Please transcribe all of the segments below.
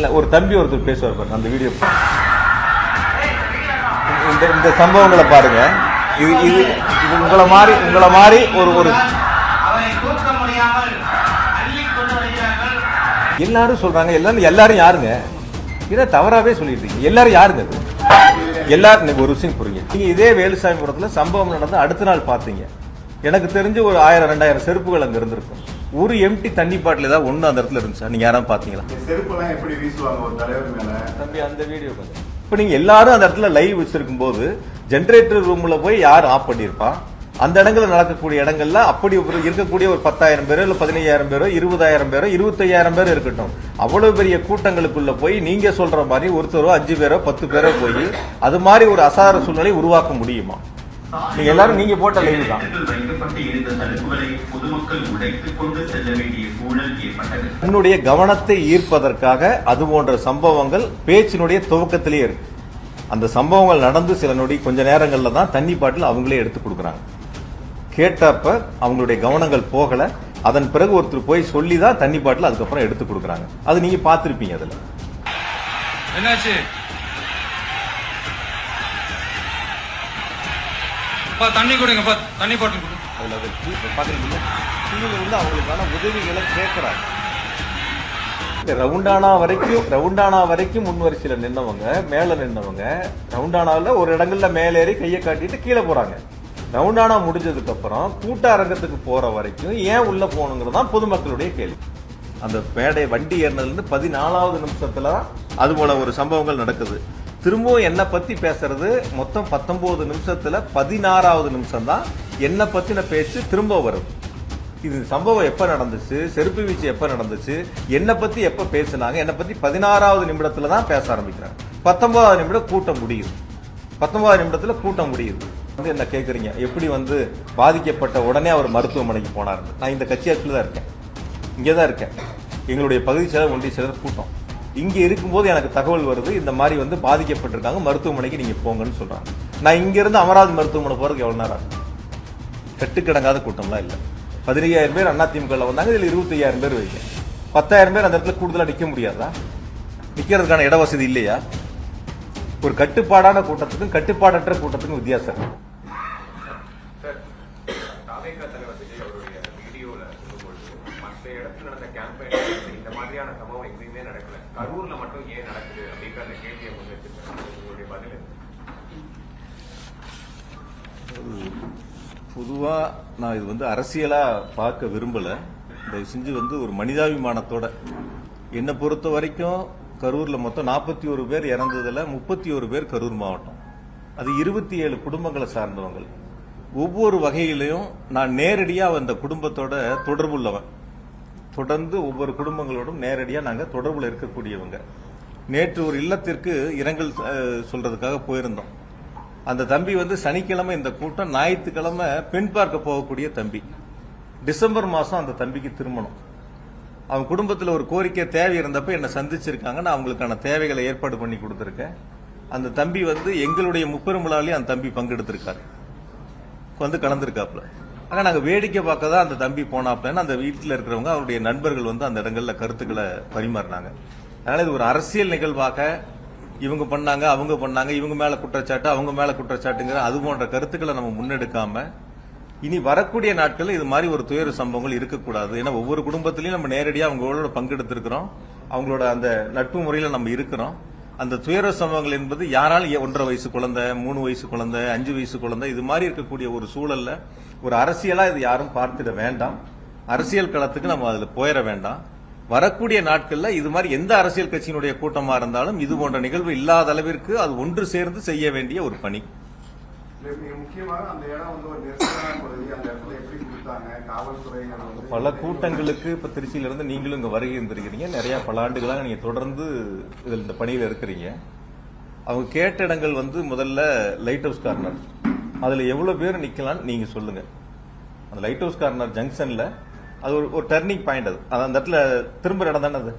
இல்ல ஒரு தம்பி ஒருத்தர் பேசுவார் பாருங்க அந்த வீடியோ. இந்த சம்பவங்களை பாருங்க. இது இது உங்களை மாதிரி ஒரு எல்லாரும் சொல்றாங்க. எல்லாரும் யாருங்க? இதை தவறாவே சொல்லிட்டு இருக்கீங்க. எல்லாரும் யாருங்க? எல்லாரும் ஒரு விஷயம் புரியுங்க. நீங்க இதே வேலுசாமிபுரத்துல சம்பவம் நடந்து அடுத்த நாள் பாத்தீங்க. எனக்கு தெரிஞ்சு ஒரு 1000-2000 செருப்புகள் அங்க இருந்திருக்கும். ஒரு எம்டி தண்ணி பாட்டில் ஏதாவது ஒண்ணு அந்த இடத்துல இருந்துச்சா? நீங்க யாராவது பாத்தீங்களா? செருப்புலாம் எப்படி வீசுவாங்க ஒரு தலைவர் மேல? தம்பி அந்த வீடியோ பாருங்க. இப்ப நீங்க எல்லாரும் அந்த இடத்துல லைவ் வச்சிருக்கும் போது ஜெனரேட்டர் ரூம்ல போய் யார் ஆஃப் பண்ணிருப்பா? அந்த இடங்கள்ல நடக்கக்கூடிய இடங்கள்ல அப்படி இருக்கக்கூடிய ஒரு 10,000 பேரோ இல்ல 15,000 பேரோ 20,000 பேரோ 25,000 பேரோ இருக்கட்டும், அவ்வளவு பெரிய கூட்டங்களுக்குள்ள போய் நீங்க சொல்ற மாதிரி ஒருத்தரோ 5 பேரோ 10 பேரோ போய் அது மாதிரி ஒரு அசார சூழ்நிலை உருவாக்க முடியுமா? நீங்க எல்லாரும் நீங்க போட்ட லைவ் தான். என்னுடைய கவனத்தை ஈர்ப்பதற்காக அது போன்ற சம்பவங்கள் பேச்சினுடைய துவக்கத்திலேயே இருக்கு. அந்த சம்பவங்கள் நடந்து சில நொடி கொஞ்ச நேரங்கள்ல தான் தண்ணி பாட்டில் அவங்களே எடுத்து கொடுக்குறாங்க. கேட்டப்ப அவங்களுடைய கவனங்கள் போகல. அதன் பிறகு ஒருத்தர் போய் சொல்லி தான் தண்ணி பாட்டில் அதுக்கப்புறம் எடுத்து கொடுக்குறாங்க. அது நீங்க பார்த்திருப்பீங்க. அதுல என்னாச்சு? தண்ணி கொடுங்க, தண்ணி பாட்டு கொடுங்க. அதுல பாக்குறீங்க வந்து அவங்களுக்கான உதவிகளை கேட்கிறாங்க. ரவுண்டானா வரைக்கும் முன்வரிசையில நின்னவங்க, மேல நின்னவங்க ரவுண்டானாவில் ஒரு இடங்கள்ல மேலேறி கையை காட்டிட்டு கீழே போறாங்க. ரவுண்டானா முடிஞ்சதுக்கு அப்புறம் கூட்ட அரங்கத்துக்கு போற வரைக்கும் ஏன் உள்ள போகணுங்கிறது தான் பொதுமக்களுடைய கேள்வி. அந்த மேடை வண்டி ஏறினதுல இருந்து 14வது நிமிஷத்துல அது போல ஒரு சம்பவங்கள் நடக்குது. திரும்பவும் என்ன பத்தி பேசுறது மொத்தம் 19 நிமிஷத்துல 16வது நிமிஷம் தான் என்ன பத்தின பேச்சு திரும்ப வருது. இது சம்பவம் எப்ப நடந்துச்சு, செருப்பு வீச்சு எப்ப நடந்துச்சு, என்ன பத்தி எப்ப பேசினாங்க, என்ன பத்தி 16வது நிமிடத்துல தான் பேச ஆரம்பிக்கிறாங்க. 19வது நிமிடம் கூட்டம் முடியுது. 19வது நிமிடத்துல கூட்டம் முடியுது. வந்து என்ன கேக்குறீங்க, எப்படி வந்து பாதிக்கப்பட்ட உடனே அவர் மருத்துவமனைக்கு போனாரு? நான் இந்த கட்சி ஆட்சியில் தான் இருக்கேன், இங்கேதான் இருக்கேன். எங்களுடைய பகுதி செயலர் ஒன்றிய செயலர் கூட்டம் இங்க இருக்கும்போது எனக்கு தகவல் வருது, இந்த மாதிரி வந்து பாதிக்கப்பட்டிருக்காங்க, மருத்துவமனைக்கு நீங்க போங்கன்னு சொல்றாங்க. நான் இங்க இருந்து அமராவதி மருத்துவமனை போறதுக்கு எவ்வளவு நேரம் ஆகும்? கட்டுக்கிடங்காத கூட்டம்லாம் இல்ல. 15,000 பேர் அதிமுக வந்தாங்க, இதுல 25,000 பேர் வைக்க 10,000 பேர் அந்த இடத்துல கூடுதலா நிக்க முடியாதா? நிக்கிறதுக்கான இட வசதி இல்லையா? ஒரு கட்டுப்பாடான கூட்டத்துக்கும் கட்டுப்பாடற்ற கூட்டத்துக்கும் வித்தியாசம். கரூர்ல மட்டும் ஏன் நடக்குது அப்படிங்கிற அந்த கேள்வியை உங்களுடைய பதில்? பொதுவா நான் இது வந்து அரசியலா பார்க்க விரும்பல. தயவு செஞ்சு வந்து ஒரு மனிதாபிமானத்தோட, என்னை பொறுத்த வரைக்கும் கரூர்ல மொத்தம் 41 பேர் இறந்ததுல 31 பேர் கரூர் மாவட்டம். அது 27 குடும்பங்களை சார்ந்தவங்க. ஒவ்வொரு வகையிலையும் நான் நேரடியா அந்த குடும்பத்தோட தொடர்புள்ளவன். தொடர்ந்து ஒவ்வொரு குடும்பங்களோடும் நேரடியா நாங்க தொடர்புல இருக்கக்கூடியவங்க. நேற்று ஒரு இல்லத்திற்கு இரங்கல் சொல்றதுக்காக போயிருந்தோம். அந்த தம்பி வந்து சனிக்கிழமை இந்த கூட்டம், ஞாயிற்றுக்கிழமை பெண் பார்க்க போகக்கூடிய தம்பி. டிசம்பர் மாசம் அந்த தம்பிக்கு திருமணம். அவங்க குடும்பத்தில் ஒரு கோரிக்கை தேவை இருந்தப்ப என்னை சந்திச்சிருக்காங்க. நான் அவங்களுக்கான தேவைகளை ஏற்பாடு பண்ணி கொடுத்திருக்கேன். அந்த தம்பி வந்து எங்களுடைய முப்பெரும் விழாவிலேயே அந்த தம்பி பங்கெடுத்திருக்காரு, வந்து கலந்துருக்காப்ல. ஆனா நாங்க வேடிக்கை பார்க்க தான் அந்த தம்பி போனாப்லன்னு அந்த வீட்டில் இருக்கிறவங்க அவருடைய நண்பர்கள் வந்து அந்த இடங்கள்ல கருத்துக்களை பரிமாறினாங்க. அதனால இது ஒரு அரசியல் நிகழ்வாக இவங்க பண்ணாங்க, அவங்க பண்ணாங்க, இவங்க மேல குற்றச்சாட்டு, அவங்க மேல குற்றச்சாட்டுங்கிற அது போன்ற கருத்துக்களை நம்ம முன்னெடுக்காம இனி வரக்கூடிய நாட்கள் இது மாதிரி ஒரு துயர சம்பவங்கள் இருக்கக்கூடாது. ஏன்னா ஒவ்வொரு குடும்பத்திலையும் நம்ம நேரடியாக அவங்களோட பங்கெடுத்திருக்கிறோம், அவங்களோட அந்த நட்பு முறையில நம்ம இருக்கிறோம். அந்த துயர சம்பவங்கள் என்பது யாராலும் 1.5 வயசு குழந்தை, 3 வயசு குழந்தை, 5 வயசு குழந்தை, இது மாதிரி இருக்கக்கூடிய ஒரு சூழல்ல ஒரு அரசியலா இது யாரும் பார்த்திட வேண்டாம். அரசியல் களத்துக்கு நம்ம அதுல போயிட வேண்டாம். வரக்கூடிய நாட்கள்ல இது மாதிரி எந்த அரசியல் கட்சியினுடைய கூட்டமா இருந்தாலும் இது போன்ற நிகழ்வு இல்லாத அளவிற்கு அது ஒன்று சேர்ந்து செய்ய வேண்டிய ஒரு பணி. பல கூட்டங்களுக்கு இப்ப திருச்சியில இருந்து நீங்களும் இங்க வருகை இருந்திருக்கிறீங்க. நிறைய பல ஆண்டுகளாக நீங்க தொடர்ந்து இதில் இந்த பணியில இருக்கிறீங்க. அவங்க கேட்ட இடங்கள் வந்து முதல்ல லைட் ஹவுஸ் கார்னர், அதுல எவ்வளவு பேர் நிக்கலாம்னு நீங்க சொல்லுங்க. அந்த லைட் ஹவுஸ் கார்னர் ஜங்ஷன்ல அது ஒரு டர்னிங் பாயிண்ட். அது அந்த இடத்துல திரும்புற இடம் தானே. அது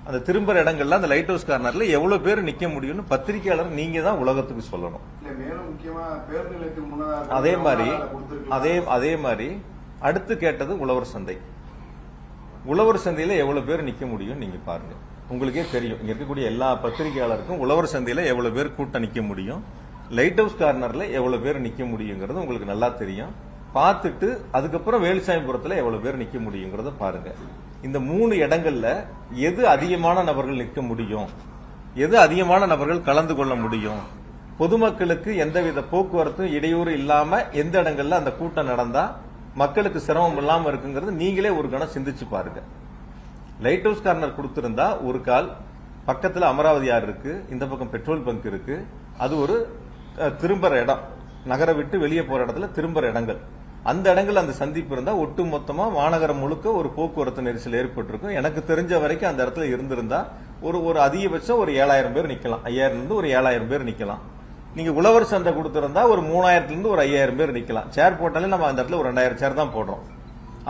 அந்த திரும்புற இடங்கள்ல அந்த லைட் ஹவுஸ் கார்னர்ல எவ்வளவு பேர் நிக்க முடியும்னு பத்திரிகையாளர் நீங்க தான் உலகத்துக்கு சொல்லணும். அதே மாதிரி அடுத்து கேட்டது உழவர் சந்தை. உழவர் சந்தையில எவ்வளவு பேர் நிக்க முடியும் நீங்க பாருங்க. உங்களுக்கே தெரியும் இங்க இருக்கக்கூடிய எல்லா பத்திரிகையாளருக்கும் உழவர் சந்தையில எவ்வளவு பேர் கூட்டம் நிக்க முடியும், லைட் ஹவுஸ் கார்னர்ல எவ்வளவு பேர் நிக்க முடியுங்கிறது உங்களுக்கு நல்லா தெரியும். பார்த்துட்டு அதுக்கப்புறம் வேலுசாமிபுரத்துல எவ்வளவு பேர் நிக்க முடியுங்கிறத பாருங்க. இந்த 3 இடங்கள்ல எது அதிகமான நபர்கள் நிற்க முடியும், எது அதிகமான நபர்கள் கலந்து கொள்ள முடியும், பொதுமக்களுக்கு எந்தவித போக்குவரத்தும் இடையூறு இல்லாம எந்த இடங்கள்ல அந்த கூட்டம் நடந்தா மக்களுக்கு சிரமம் இல்லாம இருக்குங்கிறது நீங்களே ஒரு கணம் சிந்திச்சு பாருங்க. லைட் ஹவுஸ் கார்னர் கொடுத்திருந்தா ஒரு கால் பக்கத்துல அமராவதி ஆறு இருக்கு, இந்த பக்கம் பெட்ரோல் பங்க் இருக்கு, அது ஒரு திரும்புற இடம், நகர விட்டு வெளியே போற இடத்துல திரும்புற இடங்கள், அந்த இடங்கள் அந்த சந்திப்பு இருந்தா ஒட்டு மொத்தமா மாநகரம் முழுக்க ஒரு போக்குவரத்து நெரிசல் ஏற்பட்டிருக்கும். எனக்கு தெரிஞ்ச வரைக்கும் அந்த இடத்துல இருந்திருந்தா ஒரு அதிகபட்சம் ஒரு 7000 பேர் நிக்கலாம், 5000 இருந்து ஒரு 7000 பேர் நிக்கலாம். நீங்க உழவர் சந்தை கொடுத்திருந்தா ஒரு 3000 இருந்து ஒரு 5000 பேர் நிக்கலாம். சேர் போட்டாலே நம்ம அந்த இடத்துல ஒரு 2000 சேர் தான் போடுறோம்.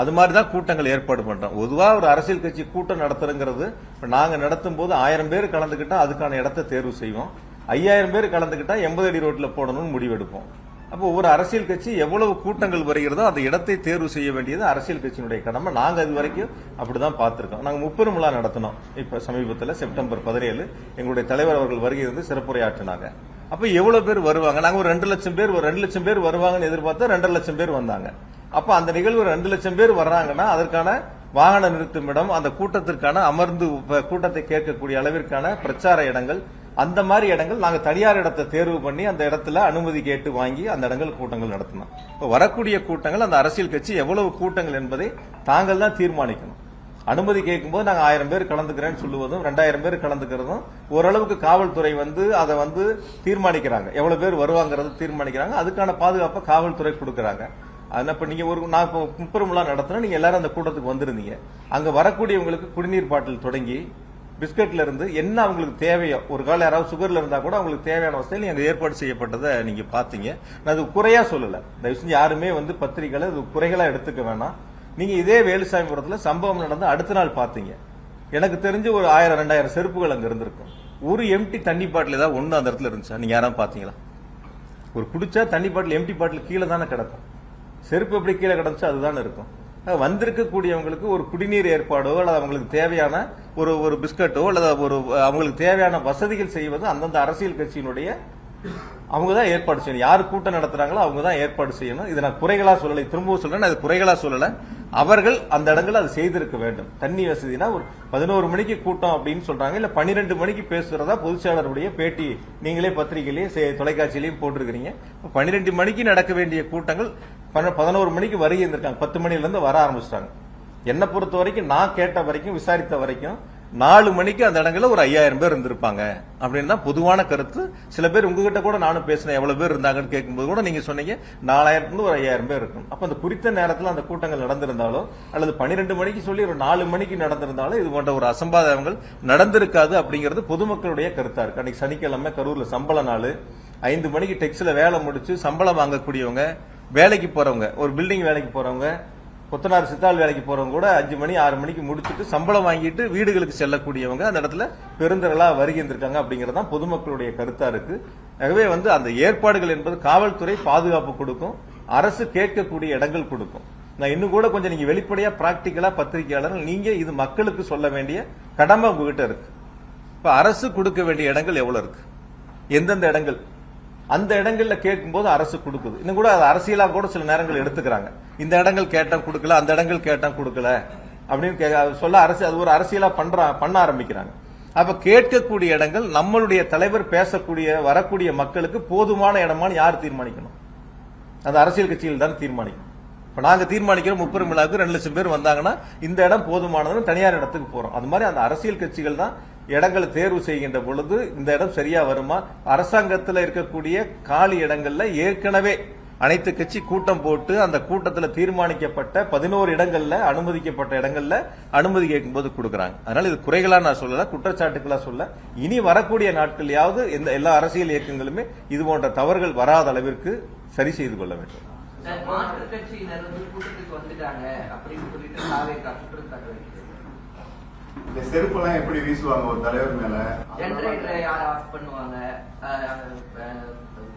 அது மாதிரிதான் கூட்டங்கள் ஏற்பாடு பண்றோம். பொதுவா ஒரு அரசியல் கட்சி கூட்டம் நடத்துறங்கிறது நாங்க நடத்தும் போது 1000 பேர் கலந்துகிட்டா அதுக்கான இடத்தை தேர்வு செய்வோம், 5000 பேர் கலந்துகிட்டா 80 அடி ரோட்ல போடணும்னு முடிவெடுப்போம். அப்போ ஒரு அரசியல் கட்சி எவ்வளவு கூட்டங்கள் வருகிறதோ அந்த இடத்தை தேர்வு செய்ய வேண்டியது அரசியல் கட்சியினுடைய கடமை. நாங்க அது வரைக்கும் அப்படிதான் பார்த்திருக்கோம். நாங்க முப்பெரும் விழா நடத்தினோம் இப்ப சமீபத்தில் செப்டம்பர் 17 எங்களுடைய தலைவர் அவர்கள் வருகை இருந்து சிறப்புரையாற்றினாங்க. அப்ப எவ்வளவு பேர் வருவாங்க, நாங்க ஒரு 2 லட்சம் பேர் வருவாங்கன்னு எதிர்பார்த்தா 2.5 லட்சம் பேர் வந்தாங்க. அப்ப அந்த நிகழ்வு 2 லட்சம் பேர் வர்றாங்கன்னா அதற்கான வாகன நிறுத்துமிடம், அந்த கூட்டத்திற்கான அமர்ந்து கூட்டத்தை கேட்கக்கூடிய அளவிற்கான பிரச்சார இடங்கள், அந்த மாதிரி இடங்கள் நாங்க தனியார் இடத்தை தேர்வு பண்ணி அந்த இடத்துல அனுமதி கேட்டு வாங்கி அந்த இடங்கள் கூட்டங்கள் நடத்தினோம். இப்ப வரக்கூடிய கூட்டங்கள் அந்த அரசியல் கட்சி எவ்வளவு கூட்டங்கள் என்பதை தாங்கள் தான் தீர்மானிக்கணும். அனுமதி கேட்கும்போது நாங்க 1000 பேர் கலந்துக்கிறேன்னு சொல்லுவதும் 2000 பேர் கலந்துக்கிறதும் ஓரளவுக்கு காவல்துறை அதை தீர்மானிக்கிறாங்க, எவ்வளவு பேர் வருவாங்கிறது தீர்மானிக்கிறாங்க. அதுக்கான பாதுகாப்பை காவல்துறை கொடுக்கறாங்க. இப்ப நீங்க நான் முப்பெரும் விழா நடத்தினா நீங்க எல்லாரும் அந்த கூட்டத்துக்கு வந்திருந்தீங்க. அங்க வரக்கூடியவங்களுக்கு குடிநீர் பாட்டில் தொடங்கி பிஸ்கட்ல இருந்து என்ன அவங்களுக்கு தேவையோ, ஒரு கால யாராவது சுகர்ல இருந்தா கூட அவங்களுக்கு தேவையான வசதியில் அங்க ஏற்பாடு செய்யப்பட்டதை நீங்க பாத்தீங்க. நான் அது குறையா சொல்லல, தயவு செஞ்சு யாருமே பத்திரிகைகளை குறைகளா எடுத்துக்க வேணாம். நீங்க இதே வேலுசாமிபுரத்துல சம்பவம் நடந்து அடுத்த நாள் பாத்தீங்க. எனக்கு தெரிஞ்சு ஒரு 1000-2000 செருப்புகள் அங்க இருந்திருக்கும். ஒரு எம்டி தண்ணி பாட்டில் ஏதாவது ஒண்ணு அந்த இடத்துல இருந்துச்சா நீங்க யாராவது பாத்தீங்களா? ஒரு குடிச்சா தண்ணி பாட்டில் எம்டி பாட்டில் கீழே தானே கிடக்கும், செருப்பு எப்படி கீழே கிடந்துச்சோ அதுதானே இருக்கும். வந்திருக்கக்கூடியவங்களுக்கு ஒரு குடிநீர் ஏற்பாடோ அல்லது அவங்களுக்கு தேவையான ஒரு பிஸ்கட்டோ அல்லது அவங்களுக்கு தேவையான வசதிகள் செய்வது அந்தந்த அரசியல் கட்சியினுடைய அவங்க தான் ஏற்பாடு செய்யணும். யாரு கூட்டம் நடத்துறாங்களோ அவங்க தான் ஏற்பாடு செய்யணும். இதை நான் குறைகளா சொல்லலை, திரும்பவும் சொல்றேன், அது குறைகளா சொல்லல. அவர்கள் அந்த இடங்களை அது செய்திருக்க வேண்டும். தண்ணி வசதினா ஒரு 11 மணிக்கு கூட்டம் அப்படின்னு சொல்றாங்க, இல்ல 12 மணிக்கு பேசுறதா பொதுச்செயலாளருடைய பேட்டி நீங்களே பத்திரிகையிலேயும் தொலைக்காட்சியிலையும் போட்டிருக்கிறீங்க. 12 மணிக்கு நடக்க வேண்டிய கூட்டங்கள் 11 மணிக்கு வருகை இருந்திருக்காங்க, 10 மணில இருந்து வர ஆரம்பிச்சிட்டாங்க. என்னை பொறுத்த வரைக்கும் நான் கேட்ட வரைக்கும் விசாரித்த வரைக்கும் 4 மணிக்கு அந்த இடங்கள்ல ஒரு 5000 பேர் இருந்திருப்பாங்க அப்படின்னு தான் பொதுவான கருத்து. சில பேர் உங்ககிட்ட கூட நானும் பேசினேன், எவ்வளவு பேர் இருந்தாங்கன்னு கேட்கும்போது கூட நீங்க சொன்னீங்க 4000 இருந்து ஒரு 5000 பேர் இருக்கும். அப்ப அந்த குறித்த நேரத்தில் அந்த கூட்டங்கள் நடந்திருந்தாலோ அல்லது 12 மணிக்கு சொல்லி ஒரு 4 மணிக்கு நடந்திருந்தாலும் இது போன்ற ஒரு அசம்பாவிதங்கள் நடந்திருக்காது அப்படிங்கிறது பொதுமக்களுடைய கருத்தா இருக்கு. அன்னைக்கு சனிக்கிழமை கரூர்ல சம்பள நாள், 5 மணிக்கு டெக்ஸ்ல வேலை முடிச்சு சம்பளம் வாங்கக்கூடியவங்க, வேலைக்கு போறவங்க, ஒரு பில்டிங் வேலைக்கு போறவங்க, கொத்தனார் சித்தாள் வேலைக்கு போறவங்க கூட 5 மணி 6 மணிக்கு முடிச்சுட்டு சம்பளம் வாங்கிட்டு வீடுகளுக்கு செல்லக்கூடியவங்க அந்த இடத்துல பெருந்திரளா வருகின்றிருக்காங்க அப்படிங்கறதுதான் பொதுமக்களுடைய கருத்தா இருக்கு. ஆகவே அந்த ஏற்பாடுகள் என்பது காவல்துறை பாதுகாப்பு கொடுக்கும், அரசு கேட்கக்கூடிய இடங்கள் கொடுக்கும். நான் இன்னும் கூட கொஞ்சம் நீங்க வெளிப்படையா பிராக்டிக்கலா பத்திரிகையாளர்கள் நீங்க இது மக்களுக்கு சொல்ல வேண்டிய கடமை உங்ககிட்ட இருக்கு. இப்ப அரசு கொடுக்க வேண்டிய இடங்கள் எவ்வளவு இருக்கு, எந்தெந்த இடங்கள், அந்த இடங்கள்ல கேட்கும்போது அரசு கொடுக்குது. இன்னும் கூட அது அரசியலா கூட சில நேரங்கள் எடுத்துக்கிறாங்க. இந்த இடங்கள் கேட்டா கொடுக்கல, அந்த இடங்கள் கேட்டா கொடுக்கல அப்படின்னு சொல்ல அரசு அது ஒரு அரசியலா பண்ண ஆரம்பிக்கிறாங்க. அப்ப கேட்கக்கூடிய இடங்கள் நம்மளுடைய தலைவர் பேசக்கூடிய வரக்கூடிய மக்களுக்கு போதுமான இடமானு யார் தீர்மானிக்கணும்? அந்த அரசியல் கட்சிகள் தான் தீர்மானிக்கணும். இப்ப நாங்க தீர்மானிக்கிறோம் முப்பெரும் விழாவுக்கு 2 லட்சம் பேர் வந்தாங்கன்னா இந்த இடம் போதுமானதுன்னு தனியார் இடத்துக்கு போறோம். அது மாதிரி அந்த அரசியல் கட்சிகள் தான் இடங்களை தேர்வு செய்கின்ற பொழுது இந்த இடம் சரியா வருமா, அரசாங்கத்தில் இருக்கக்கூடிய காலி இடங்கள்ல ஏற்கனவே அனைத்து கட்சி கூட்டம் போட்டு அந்த கூட்டத்தில் தீர்மானிக்கப்பட்ட 11 இடங்கள்ல அனுமதிக்கப்பட்ட இடங்கள்ல அனுமதி கேட்கும்போது கொடுக்கறாங்க. அதனால இது குறைகளா நான் சொல்லல, குற்றச்சாட்டுகளா சொல்ல. இனி வரக்கூடிய நாட்களையாவது எல்லா அரசியல் இயக்கங்களுமே இது போன்ற தவறுகள் வராத அளவிற்கு சரி செய்து கொள்ள வேண்டும். மாற்றுக் கட்சியினர் கூட்டத்துக்கு வந்துட்டாங்க அப்படின்னு சொல்லிட்டு குற்றச்சாட்டு இந்த செருப்பெல்லாம் எப்படி வீசுவாங்க ஒரு தலைவர் மேல? ஜெனரேட்டரை யார் ஆஃப் பண்ணுவாங்க?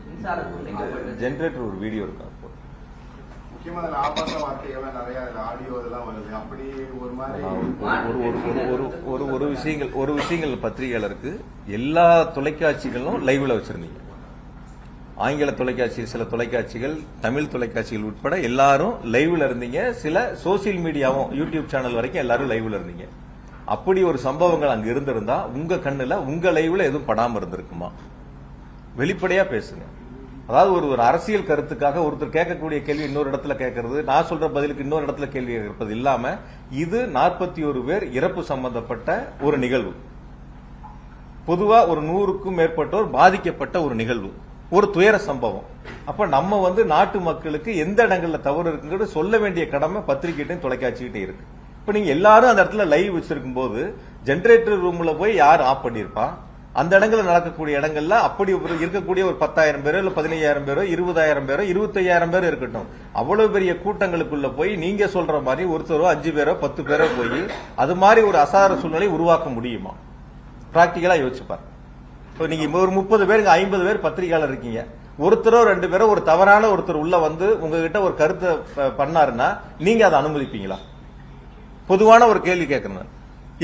மின்சார ஜெனரேட்டர் ஒரு வீடியோ இருக்கா? முக்கியமா அதுல ஆபாச வார்த்தைகள்லாம் நிறைய அதுல ஆடியோ இதெல்லாம் வருது. அப்படி ஒரு மாதிரி ஒரு விஷயங்கள் பத்திரிகைகள் இருக்கு. எல்லா தொலைக்காட்சிகளும் லைவ்ல வச்சிருந்தீங்க. ஆங்கில தொலைக்காட்சி, சில தொலைக்காட்சிகள், தமிழ் தொலைக்காட்சிகள் உட்பட எல்லாரும் லைவ்ல இருந்தீங்க. சில சோசியல் மீடியாவும் யூடியூப் சேனல் வரைக்கும் எல்லாரும் லைவ்ல இருந்தீங்க. அப்படி ஒரு சம்பவங்கள் அங்க இருந்திருந்தா உங்க கண்ணுல உங்க லைவ்ல எதுவும் படாம இருந்திருக்குமா? வெளிப்படையா பேசுங்க. அதாவது ஒரு அரசியல் கருத்துக்காக ஒருத்தர் கேட்கக்கூடிய கேள்வி இன்னொரு இடத்துல கேட்கறது, நான் சொல்ற பதிலுக்கு இன்னொரு இடத்துல கேள்வி கேட்கறது இல்லாம, இது 41 பேர் இறப்பு சம்பந்தப்பட்ட ஒரு நிகழ்வு. பொதுவா ஒரு 100க்கும் மேற்பட்டோர் பாதிக்கப்பட்ட ஒரு நிகழ்வு, ஒரு துயர சம்பவம். அப்ப நம்ம நாட்டு மக்களுக்கு எந்த இடங்கள்ல தவறு இருக்குங்கிறது சொல்ல வேண்டிய கடமை பத்திரிகைட்டையும் தொலைக்காட்சிகிட்டே இருக்கு. இப்ப நீங்க எல்லாரும் அந்த இடத்துல லைவ் வச்சிருக்கும் போது ஜெனரேட்டர் ரூம்ல போய் யார் ஆஃப் பண்ணிருப்பா? அந்த இடங்கள்ல நடக்கக்கூடிய இடங்கள்ல அப்படி இருக்கக்கூடிய ஒரு 10,000 பேரோ இல்ல 15,000 பேரோ 20,000 பேரோ 25,000 பேரோ இருக்கட்டும், அவ்வளவு பெரிய கூட்டங்களுக்குள்ள போய் நீங்க சொல்ற மாதிரி ஒருத்தரோ 5 பேரோ 10 பேரோ போய் அது மாதிரி ஒரு அசாதாரண சூழ்நிலை உருவாக்க முடியுமா? பிராக்டிகலா யோசிச்சுப்பாரு. நீங்க ஒரு 30 பேருக்கு 50 பேர் பத்திரிகையாளர் இருக்கீங்க. ஒருத்தரோ 2 பேரோ ஒரு தவறான ஒருத்தர் உள்ள உங்ககிட்ட ஒரு கருத்தை பண்ணாருன்னா நீங்க அதை அனுமதிப்பீங்களா? பொதுவான ஒரு கேள்வி கேட்கணும்,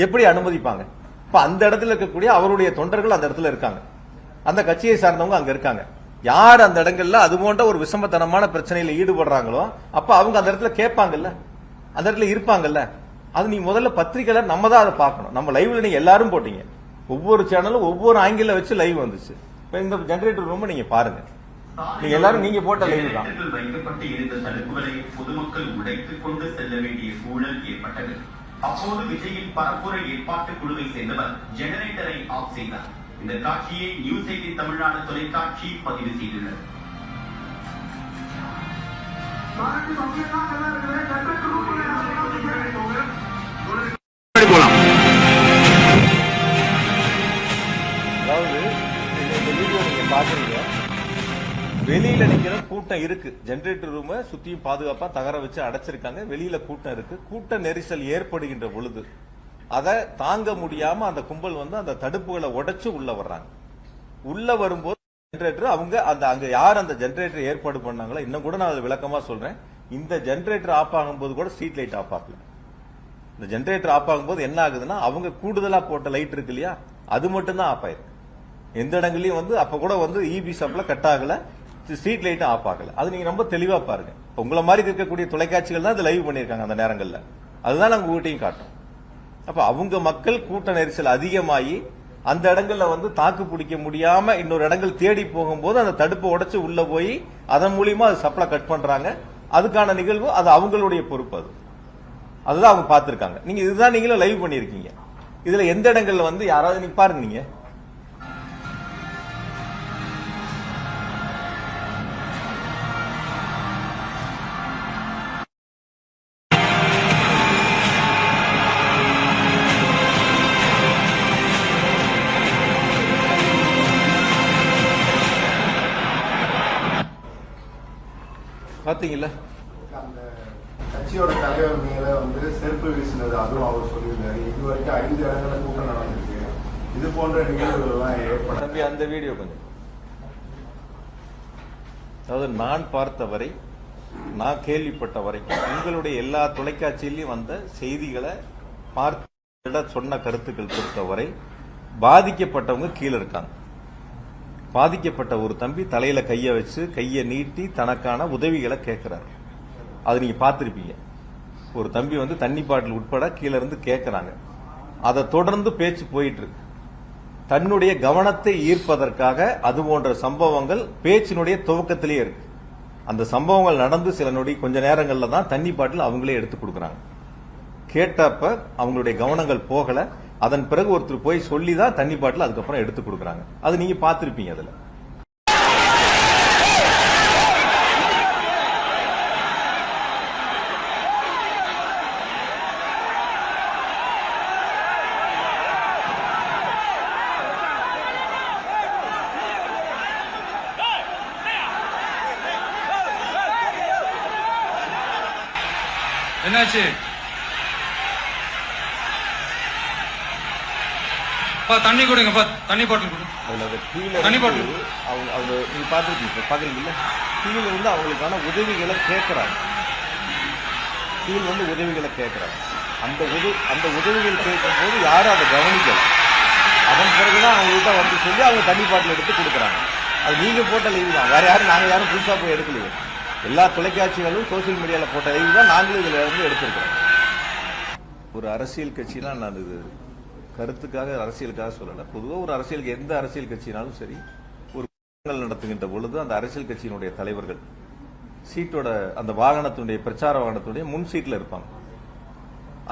எப்படி அனுமதிப்பாங்க? இப்ப அந்த இடத்துல இருக்கக்கூடிய அவருடைய தொண்டர்கள் அந்த இடத்துல இருக்காங்க, அந்த கட்சியை சார்ந்தவங்க அங்க இருக்காங்க. யார் அந்த இடங்கள்ல அது போன்ற ஒரு விஷமத்தனமான பிரச்சனையில ஈடுபடுறாங்களோ அப்ப அவங்க அந்த இடத்துல கேட்பாங்கல்ல, அந்த இடத்துல இருப்பாங்கல்ல. அது நீ முதல்ல பத்திரிகையாளர் நம்ம தான் அதை பார்க்கணும். நம்ம லைவ்ல நீங்க எல்லாரும் போட்டீங்க, ஒவ்வொரு சேனலும் ஒவ்வொரு ஆங்கில வச்சு லைவ் வந்துச்சு. இப்ப இந்த ஜெனரேட்டர் ரூம் நீங்க பாருங்க, நீங்க எல்லாரும் நீங்க போட்ட லைவ் தான். வைக்கப்பட்டு இருந்த தடுப்புகளை பொதுமக்கள் உடைத்துக் கொண்டு செல்ல வேண்டிய சூழல் ஏற்பட்டது. அப்போது விஜயின் பரப்புரை ஏற்பாட்டு குழுவை சேர்ந்தவர் ஜெனரேட்டரை ஆஃப் செய்தார். இந்த காட்சியை நியூஸ் 18 தமிழ்நாடு தொலைக்காட்சி பதிவு செய்துள்ளது. அதாவது இந்த வீடியோ நீங்க பாக்குறீங்க, வெளியில நிக்கிற கூட்டம் இருக்கு. ஜெனரேட்டர் ரூம சுத்தியும் பாதுகாப்பா தகர வச்சு அடைச்சிருக்காங்க. வெளியில கூட்டம் இருக்கு. கூட்ட நெரிசல் ஏற்படுகின்ற பொழுது அதை தாங்க முடியாம அந்த கும்பல் அந்த தடுப்புகளை உடைச்சு உள்ள வர்றாங்க. உள்ள வரும்போது ஜெனரேட்டர் அவங்க அங்க யார் அந்த ஜெனரேட்டர் ஏற்பாடு பண்ணாங்களோ, இன்னும் கூட நான் விளக்கமா சொல்றேன், இந்த ஜெனரேட்டர் ஆஃப் ஆகும்போது கூட ஸ்ட்ரீட் லைட் ஆஃப் ஆகல. இந்த ஜெனரேட்டர் ஆஃப் ஆகும்போது என்ன ஆகுதுன்னா, அவங்க கூடுதலா போட்ட லைட் இருக்கு இல்லையா, அது மட்டும் தான் ஆஃப் ஆயிருக்கு. எந்த இடங்களையும் அப்ப கூட இபி சப்ளை கட் ஆகல, ஸ்ட்ரீட் லைட்டும் ஆஃப் ஆகல. அது நீங்க ரொம்ப தெளிவா பாருங்க. உங்களை மாதிரி இருக்கக்கூடிய தொலைக்காட்சிகள் தான் லைவ் பண்ணிருக்காங்க அந்த நேரங்கள்ல. அதுதான் நாங்க ஊட்டியும் காட்டும். அப்ப அவங்க மக்கள் கூட்ட நெரிசல் அதிகமாகி அந்த இடங்கள்ல தாக்கு பிடிக்க முடியாம இன்னொரு இடங்கள் தேடி போகும்போது அந்த தடுப்பை உடைச்சு உள்ள போய் அதன் மூலியமா அது சப்ளை கட் பண்றாங்க. அதுக்கான நிகழ்வு அது அவங்களுடைய பொறுப்பு. அதுதான் அவங்க பார்த்திருக்காங்க. நீங்க இதுதான் நீங்களும் லைவ் பண்ணிருக்கீங்க. இதுல எந்த இடங்கள்ல யாராவது நீங்க பாருங்க, நீங்க பாத்தீங்களா? அந்த கட்சியோட தலைவர் மேல செருப்பு வீசினது, அதுவும் அவர் சொல்லியிருந்தாரு. இதுவரைக்கும் 5 இடங்கள்ல கூட்டம் நடந்திருக்கு. இது போன்ற நிகழ்வுகள்லாம் ஏற்படும். அந்த வீடியோ கொஞ்சம், அதாவது நான் பார்த்தவரை, நான் கேள்விப்பட்ட வரைக்கும் உங்களுடைய எல்லா தொலைக்காட்சியிலையும் வந்த செய்திகளை பார்த்து சொன்ன கருத்துக்கள் பொறுத்தவரை பாதிக்கப்பட்டவங்க கீழே இருக்காங்க. பாதிக்கப்பட்ட ஒரு தம்பி தலையில கைய வச்சு கையை நீட்டி தனக்கான உதவிகளை கேட்கிறாரு. அது நீங்க பார்த்திருப்பீங்க. ஒரு தம்பி தண்ணி பாட்டில் உட்பட கீழே இருந்து கேட்கிறாங்க. அதை தொடர்ந்து பேச்சு போயிட்டு இருக்கு. தன்னுடைய கவனத்தை ஈர்ப்பதற்காக அது போன்ற சம்பவங்கள் பேச்சினுடைய துவக்கத்திலேயே இருக்கு. அந்த சம்பவங்கள் நடந்து சில நொடி கொஞ்ச நேரங்கள்ல தான் தண்ணி பாட்டில் அவங்களே எடுத்து கொடுக்கறாங்க. கேட்டப்ப அவங்களுடைய கவனங்கள் போகல. அதன் பிறகு ஒருத்தர் போய் சொல்லிதான் தண்ணி பாட்டில் அதுக்கப்புறம் எடுத்து கொடுக்கறாங்க. அது நீங்க பார்த்திருப்பீங்க. அதுல என்னாச்சு? தண்ணி கொடுங்கப்பா, தண்ணி பாட்டில் கொடுங்க. தண்ணி பாட்டில் அவங்க நீங்க பாத்துருக்கீங்க, பாக்குறீங்கல்ல, கீழே அவங்களுக்கான உதவிகளை கேட்கறாங்க. கீழ் வந்து உதவிகளை கேட்கறாங்க. அந்த உதவிகள் கேட்கும் போது யாரும் அதை கவனிக்கல. அதன் பிறகுதான் அவங்ககிட்ட வந்து சொல்லி அவங்க தண்ணி பாட்டில் எடுத்து கொடுக்குறாங்க. அது நீங்க போட்ட லைவ் தான், வேற யாரும் நாங்க யாரும் புதுசா போய் எடுக்கலையே. எல்லா தொலைக்காட்சிகளும் சோசியல் மீடியால போட்ட லைவ் தான் நாங்களும் இதுல இருந்து எடுத்திருக்கிறோம். ஒரு அரசியல் கட்சினா நான் இது கருத்துக்காக அரசியலுக்காக சொல்லல. பொதுவாக ஒரு அரசியலுக்கு எந்த அரசியல் கட்சினாலும் சரி, ஒரு கூட்டங்கள் நடத்துகின்ற பொழுது அந்த அரசியல் கட்சியினுடைய தலைவர்கள் சீட்டோட அந்த வாகனத்தினுடைய பிரச்சார வாகனத்துடைய முன் சீட்ல இருப்பாங்க.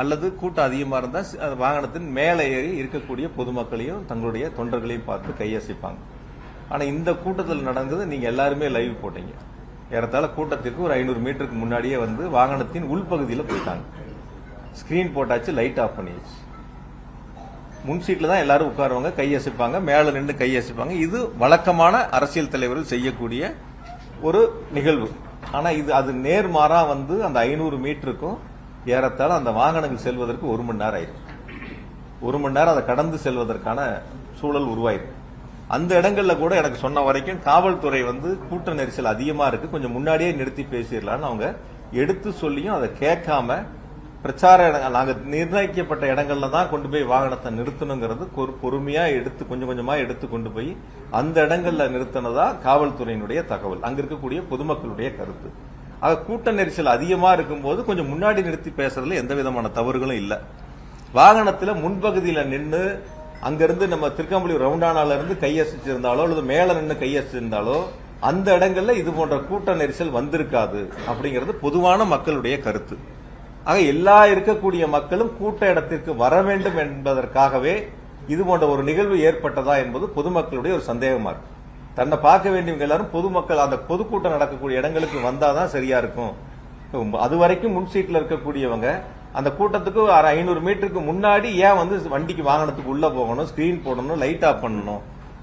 அல்லது கூட்டம் அதிகமா இருந்தா அந்த வாகனத்தின் மேலே ஏறி இருக்கக்கூடிய பொதுமக்களையும் தங்களுடைய தொண்டர்களையும் பார்த்து கையசைப்பாங்க. ஆனா இந்த கூட்டத்தில் நடந்தது நீங்க எல்லாருமே லைவ் போட்டீங்க. ஏறத்தாழ கூட்டத்திற்கு ஒரு 500 மீட்டருக்கு முன்னாடியே வந்து வாகனத்தின் உள்பகுதியில் போயிட்டாங்க. ஸ்கிரீன் போட்டாச்சு, லைட் ஆஃப் பண்ணியாச்சு. முன் சீட்ல தான் எல்லாரும் உட்காருவாங்க, கையசைப்பாங்க, மேல நின்று கையசைப்பாங்க. இது வழக்கமான அரசியல் தலைவர்கள் செய்யக்கூடிய ஒரு நிகழ்வு. ஆனா அது நேர்மாறா வந்து அந்த 500 மீட்டருக்கும் ஏறத்தாழ அந்த வாகனங்கள் செல்வதற்கு 1 மணி நேரம் ஆயிரும். 1 மணி நேரம் அதை கடந்து செல்வதற்கான சூழல் உருவாயிருக்கு. அந்த இடங்கள்ல கூட எனக்கு சொன்ன வரைக்கும் காவல்துறை வந்து கூட்ட நெரிசல் அதிகமா இருக்கு, கொஞ்சம் முன்னாடியே நிறுத்தி பேசிடலான்னு அவங்க எடுத்து சொல்லியும் அதை கேட்காம பிரச்சார நாங்க நிர்ணயிக்கப்பட்ட இடங்கள்ல தான் கொண்டு போய் வாகனத்தை நிறுத்தணுங்கிறது பொறுமையா எடுத்து கொஞ்சம் கொஞ்சமா எடுத்து கொண்டு போய் அந்த இடங்கள்ல நிறுத்தினதா காவல்துறையினுடைய தகவல், அங்க இருக்கக்கூடிய பொதுமக்களுடைய கருத்து. ஆக கூட்ட நெரிசல் அதிகமா இருக்கும்போது கொஞ்சம் முன்னாடி நிறுத்தி பேசுறதுல எந்த விதமான தவறுகளும் இல்ல. வாகனத்துல முன்பகுதியில நின்று அங்கிருந்து நம்ம திருக்கம்பள்ளி ரவுண்டானால இருந்து கையசிச்சிருந்தாலோ அல்லது மேல நின்று கையசிச்சிருந்தாலோ அந்த இடங்கள்ல இது போன்ற கூட்ட நெரிசல் வந்திருக்காது அப்படிங்கிறது பொதுவான மக்களுடைய கருத்து. ஆக எல்லா இருக்கக்கூடிய மக்களும் கூட்ட இடத்திற்கு வர வேண்டும் என்பதற்காகவே இது போன்ற ஒரு நிகழ்வு ஏற்பட்டதா என்பது பொதுமக்களுடைய ஒரு சந்தேகமா இருக்கு. தன்னை பார்க்க வேண்டியவங்க எல்லாரும் பொதுமக்கள் அந்த பொதுக்கூட்டம் நடக்கக்கூடிய இடங்களுக்கு வந்தாதான் சரியா இருக்கும். அது வரைக்கும் முன் சீட்ல இருக்கக்கூடியவங்க அந்த கூட்டத்துக்கு 500 மீட்டருக்கு முன்னாடி ஏன் வந்து வண்டிக்கு வாகனத்துக்கு உள்ள போகணும், ஸ்கிரீன் போடணும், லைட் ஆஃப் பண்ணணும்?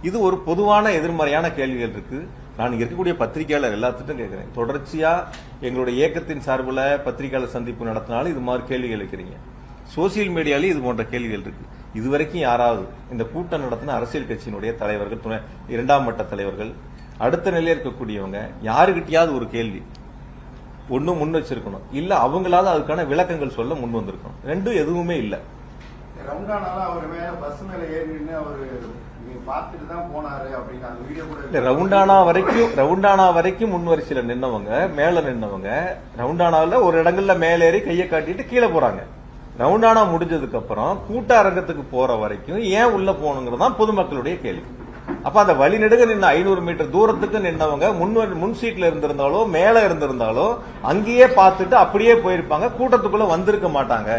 இது ஒரு பொதுவான எதிர்மறையான கேள்விகள் இருக்கு. நான் இங்க இருக்கக்கூடிய பத்திரிகையாளர் எல்லாத்துட்டும் கேட்கிறேன். தொடர்ச்சியா எங்களுடைய இயக்கத்தின் சார்பில் பத்திரிகையாளர் சந்திப்பு நடத்தினாலும் இது மாதிரி கேள்விகள் இருக்கிறீங்க. சோசியல் மீடியாலையும் இது போன்ற கேள்விகள் இருக்கு. இதுவரைக்கும் யாராவது இந்த கூட்டம் நடத்தின அரசியல் கட்சியினுடைய தலைவர்கள், 2ஆம் மட்ட தலைவர்கள், அடுத்த நிலையில் இருக்கக்கூடியவங்க யாருகிட்டயாவது ஒரு கேள்வி ஒன்னும் முன் வச்சிருக்கணும், இல்ல அவங்களாவது அதுக்கான விளக்கங்கள் சொல்ல முன் வந்திருக்கணும். ரெண்டும் எதுவுமே இல்ல. ரவுண்டானால அவர் மேல பஸ் மேல ஏறி நின்று அவரு பார்த்துட்டு தான் போனாரு அப்படின்னு அந்த வீடியோ கூட ரவுண்டானா வரைக்கும் முன் வரிசையில நின்னவங்க, மேல நின்னவங்க ரவுண்டானாவில் ஒரு இடங்கள்ல மேல ஏறி கையை காட்டிட்டு கீழே போறாங்க. ரவுண்டானா முடிஞ்சதுக்கு அப்புறம் கூட்ட அரங்கத்துக்கு போற வரைக்கும் ஏன் உள்ள போகணுங்கிறதான் பொதுமக்களுடைய கேள்வி. அப்ப அந்த வழி நெடுக நின்று 500 மீட்டர் தூரத்துக்கு நின்னவங்க முன் சீட்ல இருந்திருந்தாலோ மேல இருந்திருந்தாலோ அங்கேயே பார்த்துட்டு அப்படியே போயிருப்பாங்க, கூட்டத்துக்குள்ள வந்திருக்க மாட்டாங்க.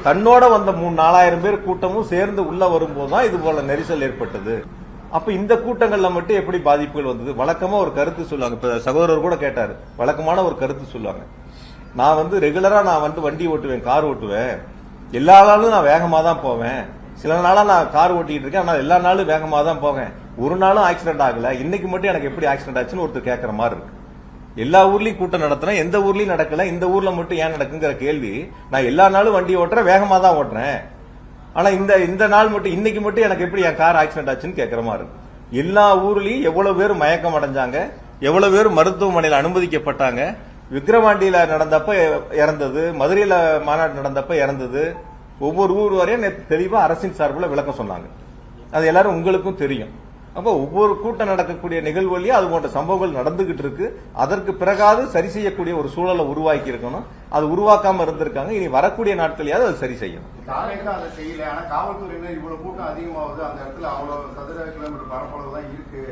தன்னோட வந்த 3-4,000 பேர் கூட்டமும் சேர்ந்து உள்ள வரும்போதுதான் இது போல நெரிசல் ஏற்பட்டது. அப்ப இந்த கூட்டங்கள்ல மட்டும் எப்படி பாதிப்புகள் வந்தது? வழக்கமா ஒரு கருத்து சொல்லுவாங்க. இப்ப சகோதரர் கூட கேட்டாரு, வழக்கமான ஒரு கருத்து சொல்லுவாங்க. நான் வந்து ரெகுலரா நான் வந்து வண்டி ஓட்டுவேன், கார் ஓட்டுவேன், எல்லா நாளும் நான் வேகமா தான் போவேன். சில நாளா நான் கார் ஓட்டிட்டு இருக்கேன், ஆனா எல்லா நாளும் வேகமா தான் போவேன், ஒரு நாளும் ஆக்சிடென்ட் ஆகல, இன்னைக்கு மட்டும் எனக்கு எப்படி ஆக்சிடென்ட் ஆச்சுன்னு ஒருத்தர் கேட்கற மாதிரி இருக்கு. எல்லா ஊர்லயும் கூட்டம் நடத்தினா எந்த ஊர்லயும் நடக்கல, இந்த ஊர்ல மட்டும் ஏன் நடக்குங்கிற கேள்வி. நான் எல்லா நாளும் வண்டி ஓட்டுறேன், வேகமா தான் ஓட்டுறேன், ஆனா இந்த நாள் மட்டும் இன்னைக்கு மட்டும் எனக்கு எப்படி என் கார் ஆக்சிடென்ட் ஆச்சுன்னு கேட்கற மாதிரி இருக்கு. எல்லா ஊர்லயும் எவ்வளவு பேர் மயக்கம் அடைஞ்சாங்க, எவ்வளவு பேர் மருத்துவமனையில் அனுமதிக்கப்பட்டாங்க, விக்கிரவாண்டியில நடந்தப்ப இறந்தது, மதுரையில மாநாடு நடந்தப்ப இறந்தது, ஒவ்வொரு ஊர் வரையும் தெளிவா அரசின் சார்பில் விளக்கம் சொன்னாங்க. அது எல்லாரும் உங்களுக்கும் தெரியும். அப்ப ஒவ்வொரு கூட்டம் நடக்கக்கூடிய நிகழ்வுலயும் அது போன்ற சம்பவங்கள் நடந்துகிட்டு இருக்கு. அதற்கு பிறகாவது சரி செய்யக்கூடிய ஒரு சூழலை உருவாக்கி இருக்கணும். அது உருவாக்காம இருந்திருக்காங்க. இனி வரக்கூடிய நாட்களையாவது அது சரி செய்யணும். அதை செய்யல. ஆனா காவல்துறையினர் இவ்வளவு கூட்டம் அதிகமாகுது, அந்த இடத்துல அவ்வளவு சதுர கிலோமீட்டர் பரப்பளவு தான் இருக்கு,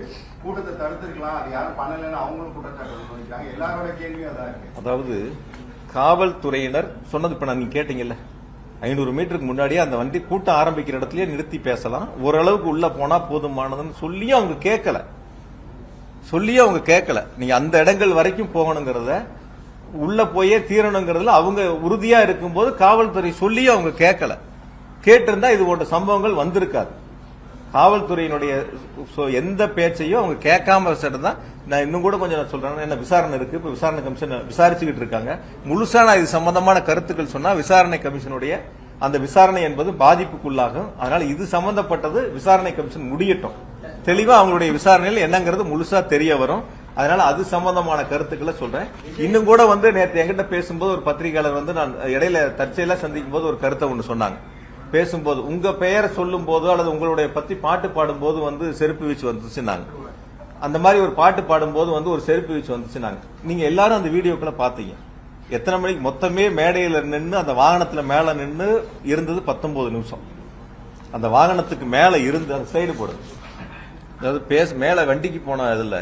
கூட்டத்தை தடுத்திருக்கலாம், அது யாரும் பண்ணலன்னு அவங்களும் குற்றச்சாட்டு பண்ணிக்கிறாங்க. எல்லாரோட கேள்வியும் அதான் இருக்கு. அதாவது காவல்துறையினர் சொன்னது இப்ப நீங்க கேட்டீங்கல்ல, 500 மீட்டருக்கு முன்னாடியே அந்த வண்டி கூட்டம் ஆரம்பிக்கிற இடத்துலயே நிறுத்தி பேசலாம், ஓரளவுக்கு உள்ள போனா போதுமானதுன்னு சொல்லியும் அவங்க கேட்கல. நீங்க அந்த இடங்கள் வரைக்கும் போகணுங்கிறத, உள்ள போயே தீரணுங்கிறதுல அவங்க உறுதியா இருக்கும்போது காவல்துறை சொல்லியும் அவங்க கேட்கல. கேட்டிருந்தா இது போன்ற சம்பவங்கள் வந்திருக்காது. காவல்துறையினுடைய எந்த பேச்சையும் அவங்க கேட்காம தான். நான் இன்னும் கூட கொஞ்சம் சொல்றேன், என்ன விசாரணை இருக்கு, இப்ப விசாரணை கமிஷன் விசாரிச்சுக்கிட்டு இருக்காங்க. முழுசா நான் இது சம்பந்தமான கருத்துக்கள் சொன்னா விசாரணை கமிஷனுடைய அந்த விசாரணை என்பது பாதிப்புக்குள்ளாகும். அதனால இது சம்பந்தப்பட்டது விசாரணை கமிஷன் முடியட்டும், தெளிவா அவங்களுடைய விசாரணையில் என்னங்கிறது முழுசா தெரிய வரும். அதனால அது சம்பந்தமான கருத்துக்களை சொல்றேன். இன்னும் கூட நேற்று என்கிட்ட பேசும்போது ஒரு பத்திரிகையாளர் நான் இடையில தற்செயலா சந்திக்கும் போது ஒரு கருத்தை ஒன்று சொன்னாங்க. பேசும்போது உங்க பெயரை சொல்லும் போதோ அல்லது உங்களுடைய பத்தி பாட்டு பாடும்போது செருப்பு வீச்சு வந்துச்சுன்னாங்க. அந்த மாதிரி ஒரு பாட்டு பாடும்போது ஒரு செருப்பு வீச்சு வந்துச்சுன்னாங்க. நீங்க எல்லாரும் அந்த வீடியோக்களை பாத்தீங்க. எத்தனை மணிக்கு மொத்தமே மேடையில நின்று அந்த வாகனத்துல மேல நின்று இருந்தது 19 நிமிஷம். அந்த வாகனத்துக்கு மேல இருந்து அந்த சைடு போடுது. அதாவது மேல வண்டிக்கு போன இதுல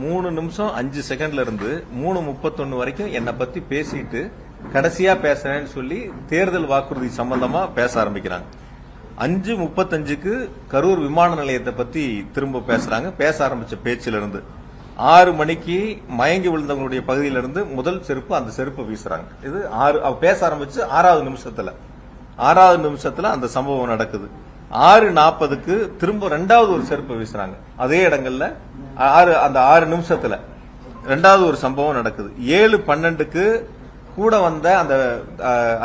3 நிமிஷம் 5 செகண்ட்ல இருந்து 3:31 வரைக்கும் என்னை பத்தி பேசிட்டு கடைசியா பேசுறேன்னு சொல்லி தேர்தல் வாக்குறுதி சம்பந்தமா பேச ஆரம்பிக்கிறாங்க. 5:35க்கு கரூர் விமான நிலையத்தை பத்தி திரும்ப பேசுறாங்க. பேச ஆரம்பிச்ச பேச்சில இருந்து 6 மணிக்கு மயங்கி விழுந்தவங்களுடைய பகுதியிலிருந்து முதல் செருப்பு அந்த செருப்பை வீசுறாங்க. இது பேச ஆரம்பிச்சு 6வது நிமிஷத்துல அந்த சம்பவம் நடக்குது. 6:40க்கு திரும்ப 2வது ஒரு செருப்பை வீசுறாங்க. அதே இடங்கள்ல 6 நிமிஷத்துல 2வது ஒரு சம்பவம் நடக்குது. 7:12க்கு கூட வந்த அந்த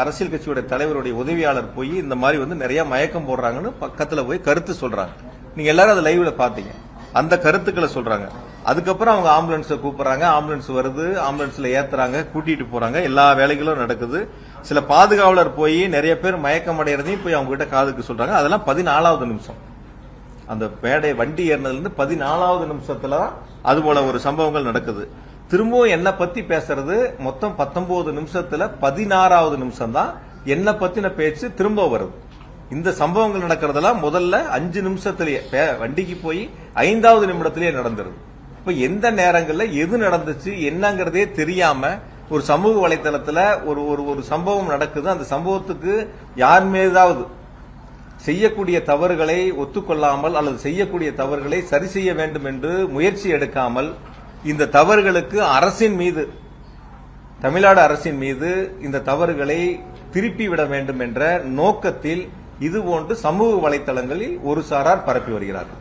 அரசியல் கட்சியுடைய தலைவருடைய உதவியாளர் போய் இந்த மாதிரி நிறைய மயக்கம் போடுறாங்கன்னு பக்கத்துல போய் கருத்து சொல்றாங்க. நீங்க எல்லாரும் அதை லைவ்ல பாத்தீங்க. அந்த கருத்துக்களை சொல்றாங்க. அதுக்கப்புறம் அவங்க ஆம்புலன்ஸை கூப்பிடுறாங்க. ஆம்புலன்ஸ் வருது, ஆம்புலன்ஸ்ல ஏத்துறாங்க, கூட்டிட்டு போறாங்க. எல்லா வேலைகளும் நடக்குது. சில பாதுகாவலர் போய் நிறைய பேர் மயக்கம் அடைறதையும் போய் அவங்க கிட்ட காதுக்கு சொல்றாங்க. அதெல்லாம் 14வது நிமிஷம். அந்த மேடை வண்டி ஏறினதுல இருந்து 14வது நிமிஷத்துல அது போல ஒரு சம்பவங்கள் நடக்குது. திரும்பவும் என்ன பத்தி பேசுறது மொத்தம் 19 நிமிஷத்துல 16வது நிமிஷம் தான் என்ன பத்தின பேச்சு திரும்ப வருது. இந்த சம்பவங்கள் நடக்கிறதெல்லாம் முதல்ல 5 நிமிஷத்திலேயே வண்டிக்கு போய் 5வது நிமிடத்திலேயே நடந்துருது. இப்ப எந்த நேரங்கள்ல எது நடந்துச்சு என்னங்கிறதே தெரியாம ஒரு சமூக வலைதளத்துல ஒரு சம்பவம் நடக்குது. அந்த சம்பவத்துக்கு யார் மீதாவது செய்யக்கூடிய தவறுகளை ஒத்துக்கொள்ளாமல் அல்லது செய்யக்கூடிய தவறுகளை சரி செய்ய வேண்டும் என்று முயற்சி எடுக்காமல் இந்த தவறுகளுக்கு அரசின் மீது, தமிழ்நாடு அரசின் மீது இந்த தவறுகளை திருப்பி விட வேண்டும் என்ற நோக்கத்தில் இதுபோன்று சமூக வலைதளங்களில் ஒரு சாரார் பரப்பி வருகிறார்கள்.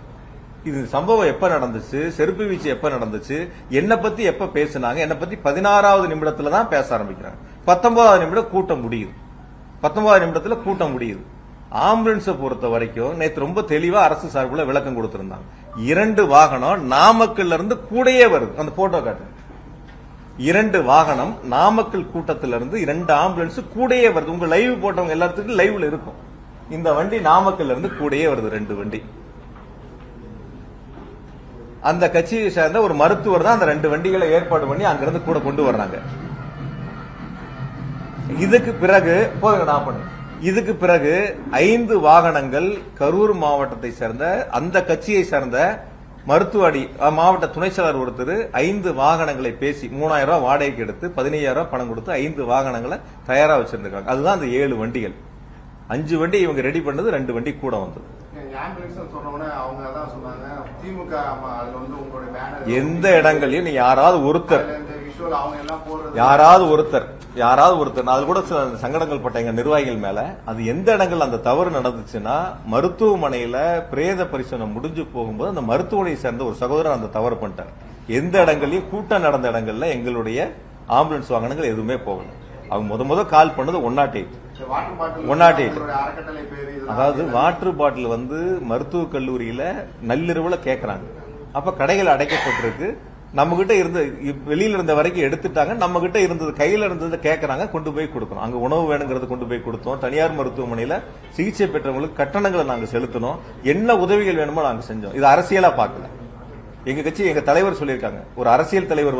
இது சம்பவம் எப்ப நடந்துச்சு, செருப்பு வீச்சு எப்ப நடந்துச்சு, என்ன பத்தி எப்ப பேசினாங்க, என்ன பத்தி 16வது நிமிடத்துல தான் பேச ஆரம்பிக்கிறாங்க. 19வது நிமிடம் கூட்டம் முடியுது. 19வது நிமிடத்துல கூட்டம் முடியுது. ஆம்புலன்ஸை பொறுத்த வரைக்கும் நேற்று ரொம்ப தெளிவா அரசு சார்பில் விளக்கம் கொடுத்திருந்தாங்க. 2 வாகனம் நாமக்கல்ல இருந்து கூடயே வருது. அந்த போட்டோ காட்டு. 2 வாகனம் நாமக்கல் கூட்டத்திலிருந்து 2 ஆம்புலன்ஸ் கூடயே வருது. உங்க லைவ் போட்டவங்க எல்லாத்துக்கும் லைவ்ல இருக்கும். இந்த வண்டி நாமக்கல்ல இருந்து கூடயே வருது. 2 வண்டி. அந்த கட்சியை சேர்ந்த ஒரு மருத்துவர் தான் அந்த 2 வண்டிகளை ஏற்பாடு பண்ணி அங்கிருந்து கூட கொண்டு வர்றாங்க. இதுக்கு பிறகு போதுங்க நான் பண்ணு. இதுக்கு பிறகு 5 வாகனங்கள் கரூர் மாவட்டத்தை சேர்ந்த அந்த கட்சியை சேர்ந்த மருத்துவடி மாவட்ட துணை செயலர் ஒருத்தர் 5 வாகனங்களை பேசி 3000 ரூபாய் வாடகைக்கு எடுத்து 15000 ரூபாய் பணம் கொடுத்து 5 வாகனங்களை தயாரா வச்சிருக்காங்க. அதுதான் அந்த 7 வண்டிகள். 5 வண்டி இவங்க ரெடி பண்ணது, 2 வண்டி கூட வந்தது. எந்த இடங்களையும் நீ யாராவது ஒருத்தர் அது கூட சில சங்கடங்கள் பட்ட எங்க நிர்வாகிகள் மேல அது எந்த இடங்கள் அந்த தவறு நடந்துச்சுன்னா மருத்துவமனையில பிரேத பரிசோதனை முடிஞ்சு போகும்போது அந்த மருத்துவமனையை சேர்ந்த ஒரு சகோதரர் அந்த தவறு பண்ணிட்டார். எந்த இடங்களையும் கூட்டம் நடந்த இடங்கள்ல எங்களுடைய ஆம்புலன்ஸ் வாகனங்கள் எதுவுமே போகல. அவங்க முத கால் பண்ணது 108. அதாவது வாட்டர் பாட்டில் மருத்துவக் கல்லூரியில நள்ளிரவுல கேட்கறாங்க. அப்ப கடைகள் அடைக்கப்பட்டிருக்கு. நம்ம கிட்ட இருந்து வெளியில இருந்த வரைக்கும் எடுத்துட்டாங்க. நம்ம கிட்ட இருந்தது கையில இருந்தது கேட்கறாங்க, கொண்டு போய் கொடுக்கணும். அங்க உணவு வேணுங்கிறது கொண்டு போய் கொடுத்தோம். தனியார் மருத்துவமனையில சிகிச்சை பெற்றவங்களுக்கு கட்டணங்களை நாங்க செலுத்தணும். என்ன உதவிகள் வேணுமோ நாங்க செஞ்சோம். இது அரசியலா பார்க்கல. எங்க கட்சி எங்க தலைவர் சொல்லியிருக்காங்க, ஒரு அரசியல் தலைவர்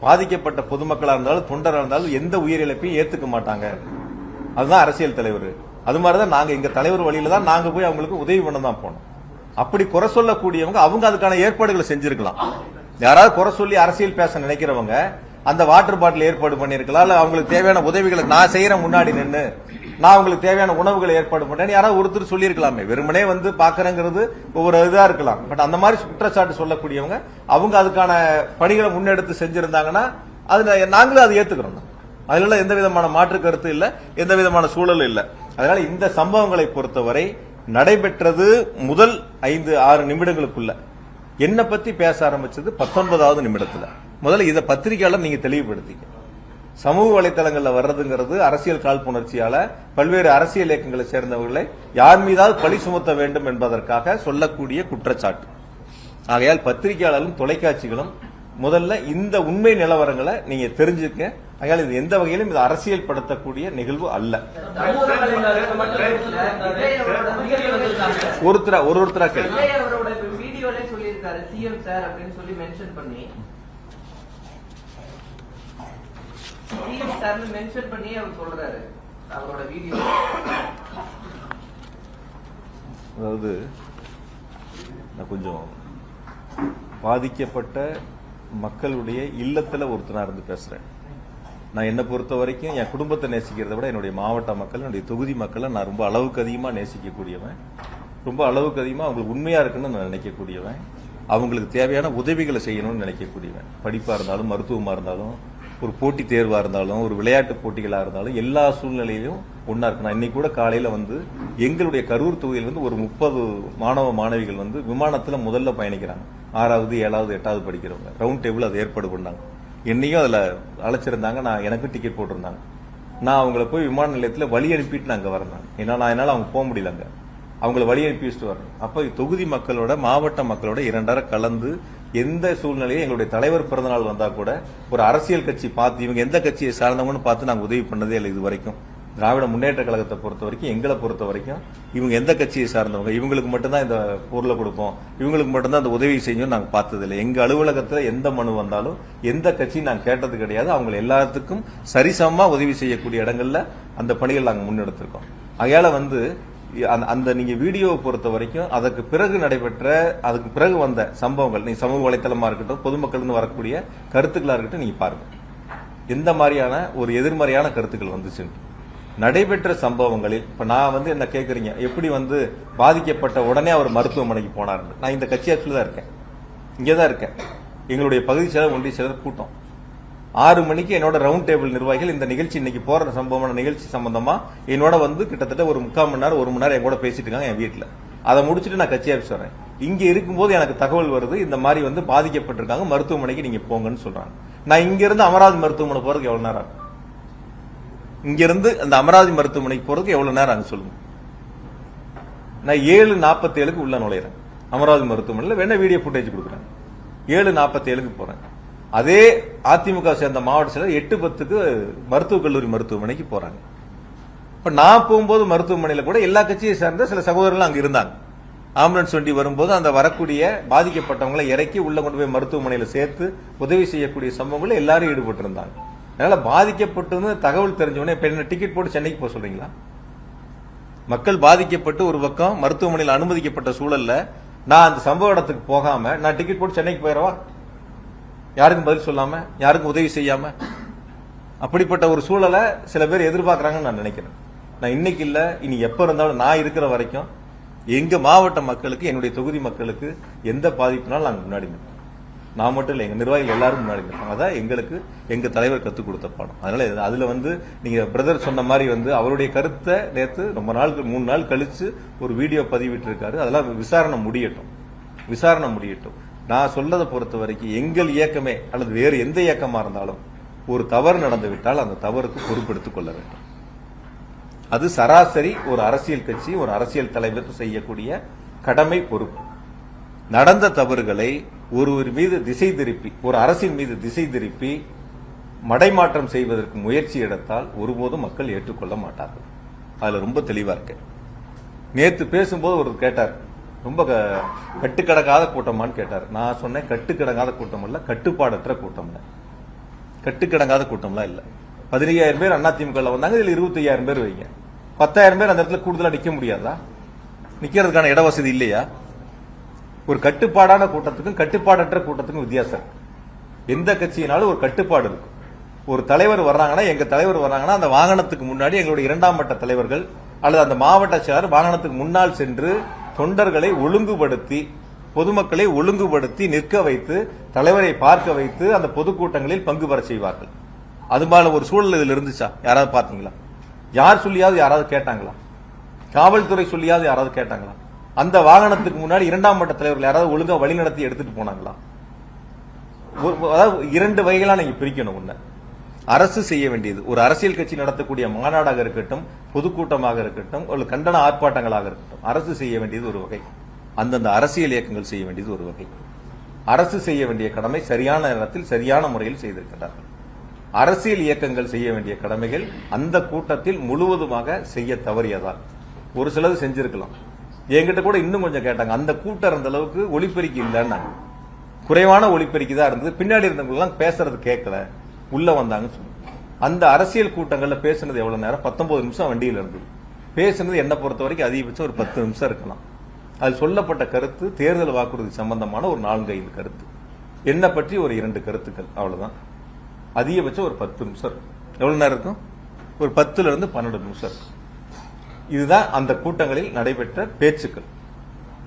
பாதிக்கப்பட்ட பொதுமக்களா இருந்தாலும் தொண்டரா இருந்தாலும் எந்த உயிரிழப்பையும் ஏத்துக்க மாட்டாங்க. அதுதான் அரசியல் தலைவர். அது மாதிரிதான் நாங்க எங்க தலைவர் வழியில தான் நாங்க போய் அவங்களுக்கு உதவி பண்ண தான் போனோம். அப்படி குறை சொல்லக்கூடியவங்க அவங்க அதுக்கான ஏற்பாடுகளை செஞ்சிருக்கலாம். யாராவது குறை சொல்லி அரசியல் பேச நினைக்கிறவங்க அந்த வாட்டர் பாட்டில் ஏற்பாடு பண்ணிருக்கலாம். இல்ல அவங்களுக்கு தேவையான உதவிகளை நான் செய்யற முன்னாடி நின்று நான் உங்களுக்கு தேவையான உணவுகளை ஏற்பாடு பண்றேன் யாராவது ஒருத்தர் சொல்லியிருக்கலாமே. வெறுமனே பாக்குறேங்கிறது ஒவ்வொரு இதா இருக்கலாம். பட் அந்த மாதிரி குற்றச்சாட்டு சொல்லக்கூடியவங்க அவங்க அதுக்கான பணிகளை முன்னெடுத்து செஞ்சிருந்தாங்கன்னா அதுல நாங்களும் அதை ஏத்துக்கிறோம். அதுல எந்த விதமான மாற்று கருத்து இல்ல, எந்த விதமான சூழல் இல்ல. அதனால இந்த சம்பவங்களை பொறுத்தவரை நடைபெற்றது முதல் 5-6 நிமிடங்களுக்குள்ள என்ன பத்தி பேச ஆரம்பிச்சது 19வது நிமிடத்துல. முதல்ல இதை பத்திரிகையாளர் நீங்க தெளிவுபடுத்திக்க. சமூக வலைதளங்கள்ல வர்றதுங்கிறது அரசியல் காழ்ப்புணர்ச்சியால பல்வேறு அரசியல் இயக்கங்களை சேர்ந்தவர்களை யார் மீதாவது பழி சுமத்த வேண்டும் என்பதற்காக சொல்லக்கூடிய குற்றச்சாட்டு. ஆகையால் பத்திரிகையாளர்களும் தொலைக்காட்சிகளும் முதல்ல இந்த உண்மை நிலவரங்களை நீங்க தெரிஞ்சுக்க. அதனால இது எந்த வகையிலும் இது அரசியல் படுத்தக்கூடிய நிகழ்வு அல்ல. ஒருத்தரா கேள்வி வீடியோல சொல்லியிருக்காரு சிஎம் சார் அப்படின்னு சொல்லி மென்ஷன் பண்ணி சிஎம் சார் மென்ஷன் பண்ணி அவர் சொல்றாரு அவரோட வீடியோ. அதாவது நான் கொஞ்சம் பாதிக்கப்பட்ட மக்களுடைய இல்லத்துல ஒருத்தனா இருந்து பேசுறேன். நான் என்னை பொறுத்த வரைக்கும் என் குடும்பத்தை நேசிக்கிறத விட என்னுடைய மாவட்ட மக்கள், என்னுடைய தொகுதி மக்களை நான் ரொம்ப அளவுக்கு அதிகமா நேசிக்கக்கூடியவன். ரொம்ப அளவுக்கு அதிகமா அவங்களுக்கு உண்மையா இருக்குன்னு நான் நினைக்கக்கூடியவன். அவங்களுக்கு தேவையான உதவிகளை செய்யணும்னு நினைக்கக்கூடியவன். படிப்பா இருந்தாலும், மருத்துவமா இருந்தாலும், ஒரு போட்டி தேர்வா இருந்தாலும், ஒரு விளையாட்டு போட்டிகளா இருந்தாலும், எல்லா சூழ்நிலையிலும் ஒன்னா இருக்கு. நான் இன்னைக்கு கூட காலையில எங்களுடைய கரூர் தொகுதியில் ஒரு 30 மாணவ மாணவிகள் விமானத்துல முதல்ல பயணிக்கிறாங்க. 6வது 7வது 8வது படிக்கிறவங்க ரவுண்ட் டேபிள் அதை ஏற்பாடு பண்ணாங்க. என்னையும் அதுல அழைச்சிருந்தாங்க. நான் எனக்கும் டிக்கெட் போட்டிருந்தாங்க. நான் அவங்கள போய் விமான நிலையத்துல வழி அனுப்பிட்டு நான் அங்க வரேன். ஏன்னா என்னால அவங்க போக முடியல. அங்க அவங்களை வழி அனுப்பி வச்சுட்டு வரேன். அப்ப தொகுதி மக்களோட, மாவட்ட மக்களோட 2 கலந்து எந்த சூழ்நிலையும் எங்களுடைய தலைவர் பிறந்தநாள் வந்தா கூட ஒரு அரசியல் கட்சி பார்த்து இவங்க எந்த கட்சியை சார்ந்தவங்கன்னு பார்த்து நாங்க உதவி பண்ணதே இல்லை இது வரைக்கும். திராவிட முன்னேற்ற கழகத்தை பொறுத்த வரைக்கும், எங்களை பொறுத்த வரைக்கும் இவங்க எந்த கட்சியை சார்ந்தவங்க, இவங்களுக்கு மட்டும்தான் இந்த பொருளை கொடுப்போம், இவங்களுக்கு மட்டும்தான் அந்த உதவி செய்யும் நாங்க பார்த்ததில்லை. எங்க அலுவலகத்துல எந்த மனு வந்தாலும் எந்த கட்சியும் நாங்க கேட்டது கிடையாது. அவங்க எல்லாத்துக்கும் சரிசமமா உதவி செய்யக்கூடிய இடங்கள்ல அந்த பணிகள் நாங்க முன்னெடுத்திருக்கோம். அதையால அந்த நீங்க வீடியோவை பொறுத்த வரைக்கும் அதுக்கு பிறகு வந்த சம்பவங்கள், நீங்க சமூக வலைத்தளமா இருக்கட்டும், பொதுமக்கள் வரக்கூடிய கருத்துக்களா இருக்கட்டும், நீங்க பாருங்க எந்த மாதிரியான ஒரு எதிர்மறையான கருத்துக்கள் வந்துச்சு. நடைபெற்ற சம்பவங்களில் இப்ப நான் என்ன கேக்குறீங்க, எப்படி பாதிக்கப்பட்ட உடனே அவர் மருத்துவமனைக்கு போனார். நான் இந்த கட்சி ஆட்சியில் தான் இருக்கேன், இங்கதான் இருக்கேன். எங்களுடைய பகுதி செயலர், ஒன்றிய செயலர் கூட்டம் 6 மணிக்கு என்னோட ரவுண்ட் டேபிள் நிர்வாகிகள் இந்த நிகழ்ச்சி இன்னைக்கு போற சம்பவமான நிகழ்ச்சி சம்பந்தமா என்னோட கிட்டத்தட்ட ஒரு 3/4 மணி நேரம் 1 மணி நேரம் என் கூட பேசிட்டு இருக்காங்க என் வீட்டுல. அதை முடிச்சுட்டு நான் கட்சி ஆஃபீஸ் வரேன். இங்க இருக்கும்போது எனக்கு தகவல் வருது, இந்த மாதிரி பாதிக்கப்பட்டிருக்காங்க, மருத்துவமனைக்கு நீங்க போங்கன்னு சொல்றாங்க. நான் இங்க இருந்து அமராவதி மருத்துவமனை போறதுக்கு எவ்வளவு நேரம் ஆகும்? இங்க இருந்து அந்த அமராவதி மருத்துவமனைக்கு போறதுக்கு எவ்வளவு நேரம் ஆகும் சொல்லுங்க. நான் 7:47 உள்ள நுழையிறேன் அமராவதி மருத்துவமனையில். வேணா வீடியோ ஃபுட்டேஜ் கொடுக்குறேன். 7:47 போறேன். அதே அதிமுக சேர்ந்த மாவட்ட செயலர் 8:10 மருத்துவக் கல்லூரி மருத்துவமனைக்கு போறாங்க. இப்ப நான் போகும்போது மருத்துவமனையில கூட எல்லா கட்சியை சேர்ந்த சில சகோதரர்கள் அங்க இருந்தாங்க. ஆம்புலன்ஸ் வண்டி வரும்போது அந்த வரக்கூடிய பாதிக்கப்பட்டவங்களை இறக்கி உள்ள கொண்டு போய் மருத்துவமனையில சேர்த்து உதவி செய்யக்கூடிய சம்பவங்கள் எல்லாரும் ஈடுபட்டு இருந்தாங்க. அதனால பாதிக்கப்பட்டு தகவல் தெரிஞ்சவனே இப்ப என்ன டிக்கெட் போட்டு சென்னைக்கு போக சொல்றீங்களா? மக்கள் பாதிக்கப்பட்டு ஒரு பக்கம் மருத்துவமனையில் அனுமதிக்கப்பட்ட சூழல்ல நான் அந்த சம்பவ இடத்துக்கு போகாம நான் டிக்கெட் போட்டு சென்னைக்கு போயிடவா? யாருக்கும் பதில் சொல்லாம, யாருக்கும் உதவி செய்யாம? அப்படிப்பட்ட ஒரு சூழலை சில பேர் எதிர்பார்க்கறாங்கன்னு நான் நினைக்கிறேன். நான் இன்னைக்கு இல்ல, இனி எப்ப இருந்தாலும் நான் இருக்கிற வரைக்கும் எங்க மாவட்ட மக்களுக்கு, என்னுடைய தொகுதி மக்களுக்கு எந்த பாதிப்புனாலும் நாங்க முன்னாடி நிற்போம். நான் மட்டும் இல்ல, எங்க நிர்வாகிகள் எல்லாரும் முன்னாடி நிற்பாங்க. அதான் எங்களுக்கு எங்க தலைவர் கத்துக் கொடுத்த பாடம். அதனால அதுல நீங்க பிரதர் சொன்ன மாதிரி அவருடைய கருத்தை நேத்து ரொம்ப நாள் 3 நாள் கழிச்சு ஒரு வீடியோ பதிவிட்டு இருக்காரு. அதெல்லாம் விசாரணை முடியட்டும். நான் சொல்லதை பொறுத்த வரைக்கும் எங்கள் இயக்கமே அல்லது வேறு எந்த இயக்கமா இருந்தாலும் ஒரு தவறு நடந்து விட்டால் அந்த தவறுக்கு பொறுப்பெடுத்துக் கொள்ள வேண்டும். அது சராசரி ஒரு அரசியல் கட்சி, ஒரு அரசியல் தலைவர் செய்யக்கூடிய கடமை, பொறுப்பு. நடந்த தவறுகளை ஒருவர் மீது திசை திருப்பி, ஒரு அரசின் மீது திசை திருப்பி மடைமாற்றம் செய்வதற்கு முயற்சி எடுத்தால் ஒருபோதும் மக்கள் ஏற்றுக்கொள்ள மாட்டார்கள். அதுல ரொம்ப தெளிவா இருக்கு. நேத்து பேசும்போது ஒரு கேட்டார், ரொம்ப கட்டுக்கடங்காத கூட்டமான்னு கேட்டார். நான் சொன்னேன், கட்டுக்கடங்காத கூட்டம் இல்ல, கட்டுப்பாடற்ற கூட்டம் இல்ல. கட்டுக்கடங்காத கூட்டம்லாம் இல்ல. 15,000 பேர் அதிமுக வந்தாங்க, இதுல 25,000 பேர் வைங்க. 10,000 பேர் அந்த இடத்துல கூடுதலா நிக்க முடியாதா? நிக்கிறதுக்கான இட வசதி இல்லையா? ஒரு கட்டுப்பாடான கூட்டத்துக்கும் கட்டுப்பாடற்ற கூட்டத்துக்கும் வித்தியாசம் இருக்கு. எந்த கட்சியினாலும் ஒரு கட்டுப்பாடு இருக்கு. ஒரு தலைவர் வர்றாங்கன்னா, எங்க தலைவர் வர்றாங்கன்னா, அந்த வாகனத்துக்கு முன்னாடி எங்களுடைய 2ஆம் மட்ட தலைவர்கள் அல்லது அந்த மாவட்ட செயலர் வாகனத்துக்கு முன்னால் சென்று தொண்டர்களை ஒழுங்குபடுத்தி, பொதுமக்களை ஒழுங்குபடுத்தி நிற்க வைத்து, தலைவரை பார்க்க வைத்து அந்த பொதுக்கூட்டங்களில் பங்கு பெற செய்வார்கள். அது மாதிரி ஒரு சூழல் இதில் இருந்துச்சா? யாராவது பாத்தீங்களா? யார் சொல்லியாவது யாராவது கேட்டாங்களா? காவல்துறை சொல்லியாவது யாராவது கேட்டாங்களா? அந்த வாகனத்துக்கு முன்னாடி 2ஆம் மட்ட தலைவர்கள் யாராவது ஒழுங்கா வழிநடத்தி எடுத்துட்டு போனாங்களா? அதாவது 2 வகைகளா நீங்க பிரிக்கணும். ஒண்ணு, அரசு செய்ய வேண்டியது, ஒரு அரசியல் கட்சி நடத்தக்கூடிய மாநாடாக இருக்கட்டும், பொதுக்கூட்டமாக இருக்கட்டும், ஒரு கண்டன ஆர்ப்பாட்டங்களாக இருக்கட்டும், அரசு செய்ய வேண்டியது ஒரு வகை, அந்தந்த அரசியல் இயக்கங்கள் செய்ய வேண்டியது ஒரு வகை. அரசு செய்ய வேண்டிய கடமை சரியான நேரத்தில் சரியான முறையில் செய்திருக்கிறார்கள். அரசியல் இயக்கங்கள் செய்ய வேண்டிய கடமைகள் அந்த கூட்டத்தில் முழுவதுமாக செய்ய தவறியதால் ஒரு சிலது செஞ்சிருக்கலாம். என்கிட்ட கூட இன்னும் கொஞ்சம் கேட்டாங்க, அந்த கூட்டம் இருந்த அளவுக்கு ஒலிபெருக்கி இல்லைன்னாங்க. குறைவான ஒலிபெருக்கி தான் இருந்தது. பின்னாடி இருந்தவங்க பேசுறது கேட்கல, உள்ள வந்தாங்கன்னு சொன்னாங்க. அந்த அரசியல் கூட்டங்கள்ல பேசுனது எவ்வளவு நேரம்? 19 நிமிஷம் வண்டியில இருந்தது. பேசுனது என்ன பொறுத்த வரைக்கும் அதிகபட்சம் ஒரு 10 நிமிஷம் இருக்கலாம். அது சொல்லப்பட்ட கருத்து தேர்தல் வாக்குறுதி சம்பந்தமான ஒரு 4-5 கருத்து, என்ன பற்றி ஒரு 2 கருத்துக்கள், அவ்வளவுதான். அதிகபட்சம் ஒரு 10 நிமிஷம் இருக்கும். எவ்வளவு நேரம் இருக்கும்? ஒரு 10ல இருந்து 12 நிமிஷம் இருக்கும். இதுதான் அந்த கூட்டங்களில் நடைபெற்ற பேச்சுக்கள்.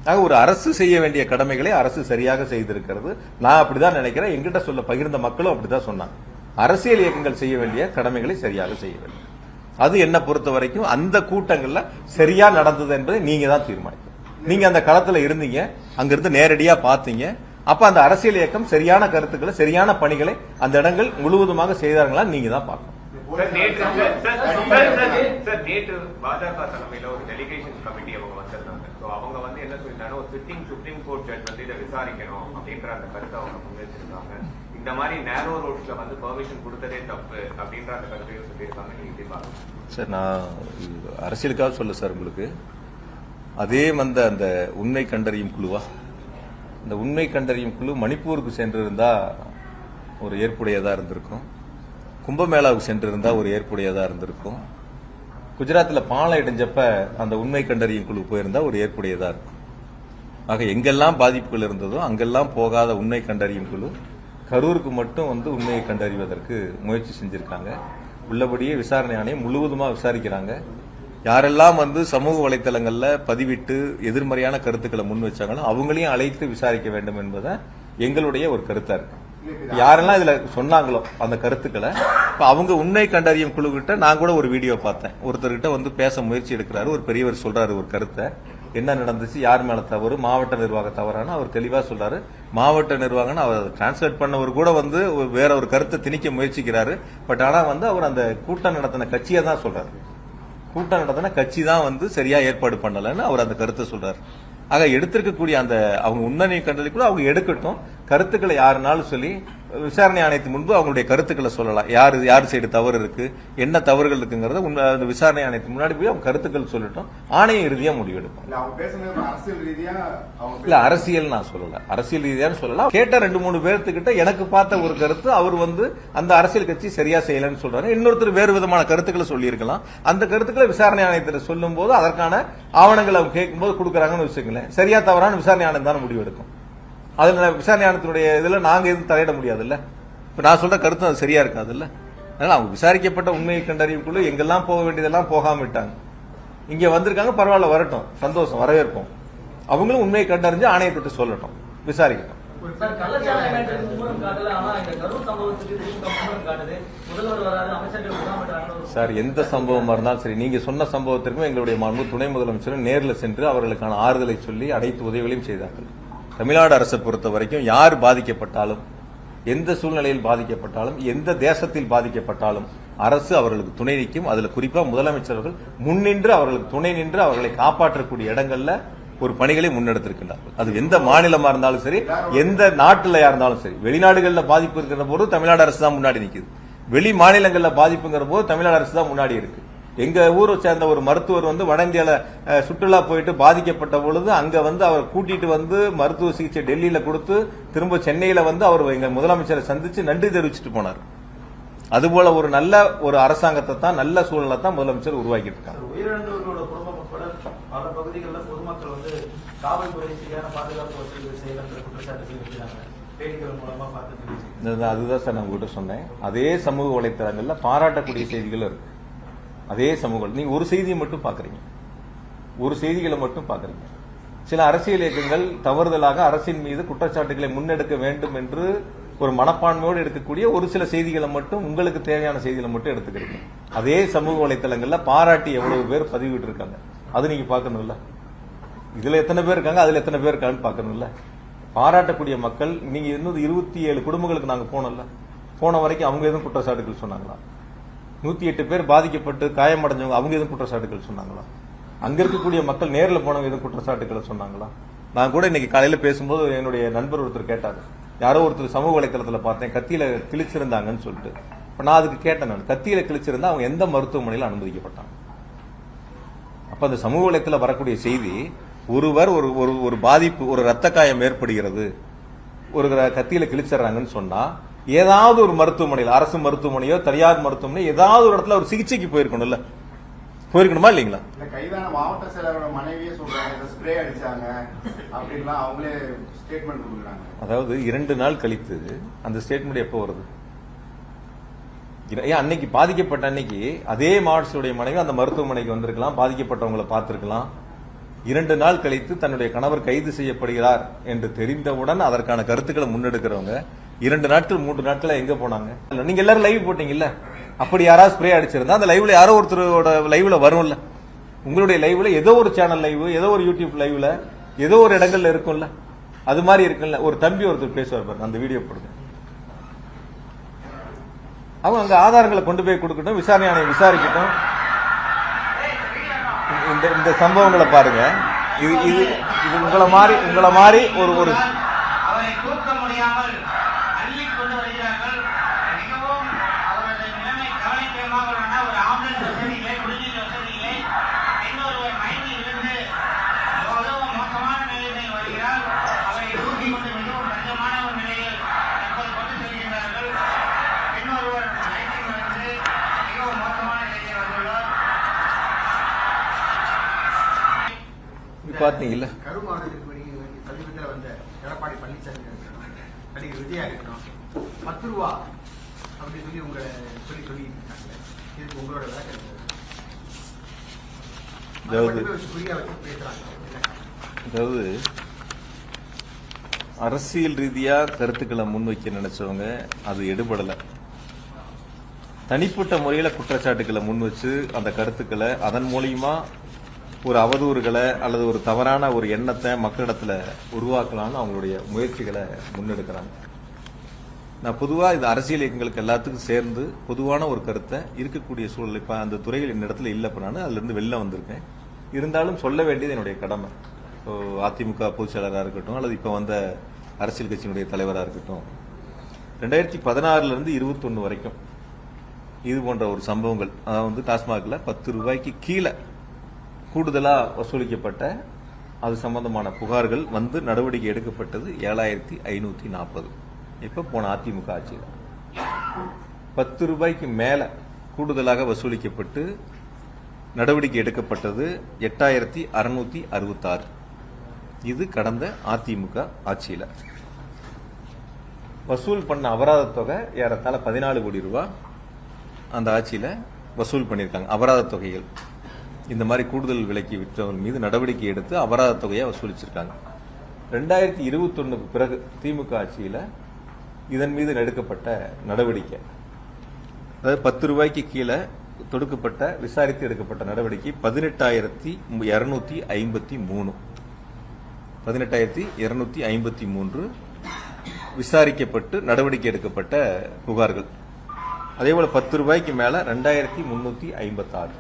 ஆக ஒரு அரசு செய்ய வேண்டிய கடமைகளை அரசு சரியாக செய்திருக்கிறது. நான் அப்படிதான் நினைக்கிறேன். எங்கிட்ட சொல்ல பகிர்ந்த மக்களும் அப்படிதான் சொன்னாங்க. அரசியல் இயக்கங்கள் செய்ய வேண்டிய கடமைகளை சரியாக செய்ய வேண்டும். அது என்ன பொறுத்த வரைக்கும் அந்த கூட்டங்கள்ல சரியா நடந்தது என்பதை நீங்க தான் தீர்மானிக்கணும். நீங்க அந்த களத்துல இருந்தீங்க, அங்கிருந்து நேரடியா பாத்தீங்க. அப்ப அந்த அரசியல் இயக்கம் சரியான கருத்துக்களை சரியான பணிகளை அந்த இடங்கள் முழுவதுமாக செய்தார்களா நீங்க தான் பார்க்கணும். நேற்று பாஜக தலைமையில ஒரு டெலிகேஷன் கமிட்டி அவங்க வந்திருந்தாங்க. அவங்க வந்து என்ன சொல்லிட்டாங்க, ஒரு சிட்டிங் சுப்ரீம் கோர்ட் ஜட்ஜ் வந்து இதை விசாரிக்கணும் அப்படின்ற அந்த கருத்தை அவங்க முன்வச்சிருக்காங்க. இந்த மாதிரி நேரோ ரோட்ஸ்ல வந்து பெர்மிஷன் கொடுத்ததே தப்பு அப்படின்ற அந்த கருத்தையும் சொல்லியிருக்காங்க. நீங்க பாருங்க சார், நான் அரசியலுக்காக சொல்ல சார் உங்களுக்கு. அதே வந்த அந்த உண்மை கண்டறியும் குழுவா, இந்த உண்மை கண்டறியும் குழு மணிப்பூருக்கு சென்றிருந்தா ஒரு ஏற்புடையதா இருந்திருக்கும். கும்பமேளாவுக்கு சென்றிருந்தா ஒரு ஏற்புடையதா இருந்திருக்கும். குஜராத்தில் பாலம் இடிஞ்சப்ப அந்த உண்மை கண்டறியும் குழு போயிருந்தா ஒரு ஏற்புடையதா இருக்கும். ஆக எங்கெல்லாம் பாதிப்புகள் இருந்ததோ அங்கெல்லாம் போகாத உண்மை கண்டறியும் குழு கரூருக்கு மட்டும் வந்து உண்மையை கண்டறிவதற்கு முயற்சி செஞ்சிருக்காங்க. உள்ளபடியே விசாரணை ஆணையம் முழுவதுமா விசாரிக்கிறாங்க. யாரெல்லாம் வந்து சமூக வலைதளங்கள்ல பதிவிட்டு எதிர்மறையான கருத்துக்களை முன் வச்சாங்களோ அவங்களையும் அழைத்து விசாரிக்க வேண்டும் என்பதை எங்களுடைய ஒரு கருத்தா இருக்கு. யாரெல்லாம் இதுல சொன்னாங்களோ அந்த கருத்துக்களை இப்ப அவங்க உண்மை கண்டறியும் குழு கிட்ட நான் கூட ஒரு வீடியோ பார்த்தேன். ஒருத்தர்கிட்ட வந்து பேச முயற்சி எடுக்கிறாரு, ஒரு பெரியவர் சொல்றாரு ஒரு கருத்தை, என்ன நடந்துச்சு, யார் மேல தவறு, மாவட்ட நிர்வாக தவறான அவர் தெளிவா சொல்றாரு. மாவட்ட நிர்வாகம் அவர் டிரான்ஸ்லேட் பண்ணவர் கூட வந்து வேற ஒரு கருத்தை திணிக்க முயற்சிக்கிறாரு. பட் ஆனா வந்து அவர் அந்த கூட்டம் நடத்தின கட்சியை தான் சொல்றாரு. கூட்டம் நடத்தின கட்சி தான் வந்து சரியா ஏற்பாடு பண்ணலன்னு அவர் அந்த கருத்தை சொல்றாரு. ஆக எடுத்திருக்கக்கூடிய அந்த அவங்க உண்மை கண்டறி கூட அவங்க எடுக்கட்டும். கருத்துக்களை யாருனாலும் சொல்லி விசாரணை ஆணையத்துக்கு முன்பு அவங்களுடைய கருத்துக்களை சொல்லலாம். யாரு சைடு தவறு இருக்கு, என்ன தவறுகள் இருக்குங்கிறத அந்த விசாரணை ஆணையத்துக்கு முன்னாடி போய் அவங்க கருத்துக்கள் சொல்லட்டும். ஆணையம் இறுதியா முடிவெடுக்கும். இல்ல அரசியல் நான் சொல்லல, அரசியல் ரீதியான்னு சொல்லலாம். கேட்ட 2-3 பேர்த்துக்கிட்ட எனக்கு பார்த்த ஒரு கருத்து, அவர் வந்து அந்த அரசியல் கட்சி சரியா செய்யலன்னு சொல்றாரு. இன்னொருத்தர் வேறு விதமான கருத்துக்களை சொல்லி இருக்கலாம். அந்த கருத்துக்களை விசாரணை ஆணையத்தில் சொல்லும் போது அதற்கான ஆவணங்களை அவங்க கேட்கும் போது கொடுக்கறாங்கன்னு வச்சுக்கங்களேன். சரியா தவறான விசாரணை ஆணையம் தானே முடிவெடுக்கும். அதுல விசாரணை ஆணையத்தினுடைய இதுல நாங்க எதுவும் தலையிட முடியாது இல்ல. இப்ப நான் சொல்ற கருத்து அது சரியா இருக்காது இல்ல. அதனால அவங்க விசாரிக்கப்பட்ட உண்மையை கண்டறியும் குழு எங்கெல்லாம் போக வேண்டியதெல்லாம் போகாம விட்டாங்க. இங்க வந்திருக்காங்க, பரவாயில்ல, வரட்டும், சந்தோஷம், வரவேற்போம். அவங்களும் உண்மையை கண்டறிஞ்சு ஆணையத்திட்ட சொல்லட்டும், விசாரிக்கட்டும். சார், எந்த சம்பவமா இருந்தாலும் சரி, நீங்க சொன்ன சம்பவத்திற்கும் எங்களுடைய மாண்பு துணை முதலமைச்சரும் நேரில் சென்று அவர்களுக்கான ஆறுதலை சொல்லி அனைத்து உதவிகளையும் செய்தார்கள். தமிழ்நாடு அரசை பொறுத்த வரைக்கும் யார் பாதிக்கப்பட்டாலும், எந்த சூழ்நிலையில் பாதிக்கப்பட்டாலும், எந்த தேசத்தில் பாதிக்கப்பட்டாலும் அரசு அவர்களுக்கு துணை நிற்கும். அதுல குறிப்பா முதலமைச்சர்கள் முன்னின்று அவர்களுக்கு துணை நின்று அவர்களை காப்பாற்றக்கூடிய இடங்கள்ல ஒரு பணிகளை முன்னெடுத்திருக்கின்றார்கள். அது எந்த மாநிலமா இருந்தாலும் சரி, எந்த நாட்டிலயா இருந்தாலும் சரி. வெளிநாடுகளில் பாதிப்பு இருக்கிற போது தமிழ்நாடு அரசு தான் முன்னாடி நிற்குது. வெளி மாநிலங்களில் பாதிப்புங்கிற போது தமிழ்நாடு அரசு தான் முன்னாடி இருக்கு. எங்க ஊரை சேர்ந்த ஒரு மருத்துவர் வந்து வட இந்தியால சுற்றுலா போயிட்டு பாதிக்கப்பட்ட பொழுது அங்க வந்து அவர் கூட்டிட்டு வந்து மருத்துவ சிகிச்சை டெல்லியில கொடுத்து திரும்ப சென்னையில வந்து அவர் எங்க முதலமைச்சரை சந்திச்சு நன்றி தெரிவிச்சுட்டு போனார். அதுபோல ஒரு நல்ல ஒரு அரசாங்கத்தை தான், நல்ல சூழலை தான் முதலமைச்சர் உருவாக்கிட்டு இருக்காங்க. உயிரிழந்தவர்களோட குடும்பம் உட்பட பல பகுதிகளில் பொதுமக்கள் வந்து காவல்துறை சரியான பாதுகாப்பு வசதிகள் செய்யலன்ற குற்றச்சாட்டுகள் வைக்கிறாங்க. பேட்டிகள் மூலமா பார்த்து அதுதான் சார் நான் உங்ககிட்ட சொன்னேன். அதே சமூக வலைத்தளங்கள்ல பாராட்டக்கூடிய செய்திகளும் இருக்கு. அதே சமூகம் நீங்க ஒரு செய்தியை மட்டும் பாக்குறீங்க, ஒரு செய்திகளை மட்டும் பாக்குறீங்க. சில அரசியல் இயக்கங்கள் தவறுதலாக அரசின் மீது குற்றச்சாட்டுகளை முன்னெடுக்க வேண்டும் என்று ஒரு மனப்பான்மையோடு எடுக்கக்கூடிய ஒரு சில செய்திகளை மட்டும், உங்களுக்கு தேவையான செய்திகளை மட்டும் எடுத்துக்கிறீங்க. அதே சமூக வலைத்தளங்கள்ல பாராட்டி எவ்வளவு பேர் பதிவிட்டு இருக்காங்க, அது நீங்க பாக்கணும்ல. இதுல எத்தனை பேர் இருக்காங்க, அதுல எத்தனை பேர் இருக்காங்கன்னு பாக்கணும்ல. பாராட்டக்கூடிய மக்கள், நீங்க இன்னும் 27 குடும்பங்களுக்கு நாங்க போனோம்ல, போன வரைக்கும் அவங்க எதுவும் குற்றச்சாட்டுகள் சொன்னாங்களா? 108 பேர் பாதிக்கப்பட்டு காயமடைஞ்சவங்க அவங்க எதுவும் குற்றச்சாட்டுகள் சொன்னாங்களா? அங்க இருக்கக்கூடிய மக்கள் நேரில் போனவங்க எதுவும் குற்றச்சாட்டுகளை சொன்னாங்களா? நான் கூட இன்னைக்கு காலையில பேசும்போது என்னுடைய நண்பர் ஒருத்தர் கேட்டாரு, யாரோ ஒருத்தர் சமூக வலைத்தளத்துல பார்த்தேன் கத்தியில கிழிச்சிருந்தாங்கன்னு சொல்லிட்டு. இப்ப நான் அதுக்கு கேட்டேன், நான் கத்தியில கிழிச்சிருந்தா அவங்க எந்த மருத்துவமனையில் அனுமதிக்கப்பட்டாங்க? அப்ப அந்த சமூக வலைத்தளத்துல வரக்கூடிய செய்தி, ஒருவர் ஒரு பாதிப்பு, ஒரு ரத்த காயம் ஏற்படுகிறது, ஒரு கத்தியில கிழிச்சிடறாங்கன்னு சொன்னா ஏதாவது ஒரு மருத்துவமனையில், அரசு மருத்துவமனையோ தனியார் மருத்துவமனையோ ஏதாவது ஒரு இடத்துல ஒரு சிகிச்சைக்கு போயிருக்கணும்ல, போயிருக்கணுமா இல்லைங்களா? இந்த கைதான மாவட்ட செயலரோட மனைவியே சொல்றாங்க, இந்த ஸ்ப்ரே அடிச்சாங்க அப்படின்லாம் அவங்களே ஸ்டேட்மெண்ட் கொடுக்குறாங்க. அதாவது 2 நாள் கழித்து அந்த ஸ்டேட்மெண்ட் எப்போ வருது? ஏன் அன்னைக்கு பாதிக்கப்பட்ட அன்னைக்கு அதே மாவட்டத்துடைய மனைவி அந்த மருத்துவமனைக்கு வந்திருக்கலாம், பாதிக்கப்பட்டவங்களை பார்த்திருக்கலாம். 2 நாள் கழித்து தன்னுடைய கணவர் கைது செய்யப்படுகிறார் என்று தெரிந்தவுடன் அதற்கான கருத்துக்களை முன்னெடுக்கிறவங்க 2 நாட்கள் 3 நாட்கள் எங்க போனாங்க? நீங்க எல்லாரும் லைவ் போட்டீங்கல்ல, அப்படி யாராவது ஸ்ப்ரே அடிச்சிருந்தா அந்த லைவ்ல யாரோ ஒருத்தரோட லைவ்ல வரும்ல, உங்களுடைய லைவ்ல ஏதோ ஒரு சேனல் லைவ், ஏதோ ஒரு யூடியூப் லைவ்ல ஏதோ ஒரு இடங்கள்ல இருக்கும்ல, அது மாதிரி இருக்குல்ல. ஒரு தம்பி ஒருத்தர் பேசுவார் பாருங்க, அந்த வீடியோ போடுங்க. அவங்க அங்க ஆதாரங்களை கொண்டு போய் கொடுக்கட்டும், விசாரணை ஆணையம் விசாரிக்கட்டும். இந்த சம்பவங்களை பாருங்க. இது இது இது உங்களை மாதிரி ஒரு அவரை தூக்க முடியாமல் அள்ளி கொண்டு வருகிறார்கள். மிகவும் அவரது நிலைமை கவலைக்கிடமாக உள்ளன. ஒரு ஆம்புலன்ஸ் வசதியிலே, குடிநீர் வசதியிலே, இன்னொருவர் மயங்கி இருந்து மிகவும் மோசமான நிலையில் வருகிறார். அவரை தூக்கி கொண்டு மிகவும் கஷ்டமான ஒரு நிலையில் தற்போது கொண்டு செல்கின்றார்கள். இன்னொருவர் மயங்கி இருந்து மிகவும் மோசமான நிலையில் வந்துள்ளார். பாத்தீங்கல்ல, கருமாவட்டத்துக்கு சமீபத்தில் வந்த எடப்பாடி பழனிசாமி இருக்கணும், நடிகர் விஜயா இருக்கணும், 10 ரூபா அப்படின்னு சொல்லி உங்களை சொல்லிட்டு இருக்காங்க. இதுக்கு உங்களோட விளக்கம் அதாவது அரசியல் ரீதியா கருத்துக்களை முன்வைக்க நினைச்சவங்க அது எடுபடல. தனிப்பட்ட முறையில குற்றச்சாட்டுக்களை முன் வச்சு அந்த கருத்துக்களை அதன் மூலியமா ஒரு அவதூறுகளை அல்லது ஒரு தவறான ஒரு எண்ணத்தை மக்களிடத்துல உருவாக்கலாம்னு அவங்களுடைய முயற்சிகளை முன்னெடுக்கிறாங்க. நான் பொதுவா இது அரசியல் இயக்கங்களுக்கு எல்லாத்துக்கும் சேர்ந்து பொதுவான ஒரு கருத்தை இருக்கக்கூடிய சூழல், இப்ப அந்த துறையில் என்னிடத்துல இல்லை, இப்ப நான் அதுல இருந்து வெளில வந்திருக்கேன். இருந்தாலும் சொல்ல வேண்டியது என்னுடைய கடமை. அதிமுக பொதுச் செயலராக இருக்கட்டும் அல்லது இப்ப வந்த அரசியல் கட்சியினுடைய தலைவராக இருக்கட்டும், 2016 இருந்து 21 வரைக்கும் இது போன்ற ஒரு சம்பவங்கள், அதாவது டாஸ்மாக்ல 10 ரூபாய்க்கு கீழே கூடுதலா வசூலிக்கப்பட்ட அது சம்பந்தமான புகார்கள் வந்து நடவடிக்கை எடுக்கப்பட்டது 7540. இப்ப போன அதிமுக ஆட்சியில் 10 ரூபாய்க்கு மேல கூடுதலாக வசூலிக்கப்பட்டு நடவடிக்கை எடுக்கப்பட்டது 8666. இது கடந்த அதிமுக ஆட்சியில வசூல் பண்ண அபராத தொகை ஏறத்தாழ 14 கோடி ரூபாய் அந்த ஆட்சியில வசூல் பண்ணியிருக்காங்க. அபராத தொகைகள் இந்த மாதிரி கூடுதல் விலைக்கு விற்றவர்கள் மீது நடவடிக்கை எடுத்து அபராத தொகையை வசூலிச்சிருக்காங்க. 2021 பிறகு திமுக ஆட்சியில இதன் மீது எடுக்கப்பட்ட நடவடிக்கை, அதாவது 10 ரூபாய்க்கு கீழே தொடுக்கப்பட்ட விசாரித்து எடுக்கப்பட்ட நடவடிக்கை 18,253. 18,253 விசாரிக்கப்பட்டு நடவடிக்கை எடுக்கப்பட்ட புகார்கள். அதேபோல 10 ரூபாய்க்கு மேல 2,356.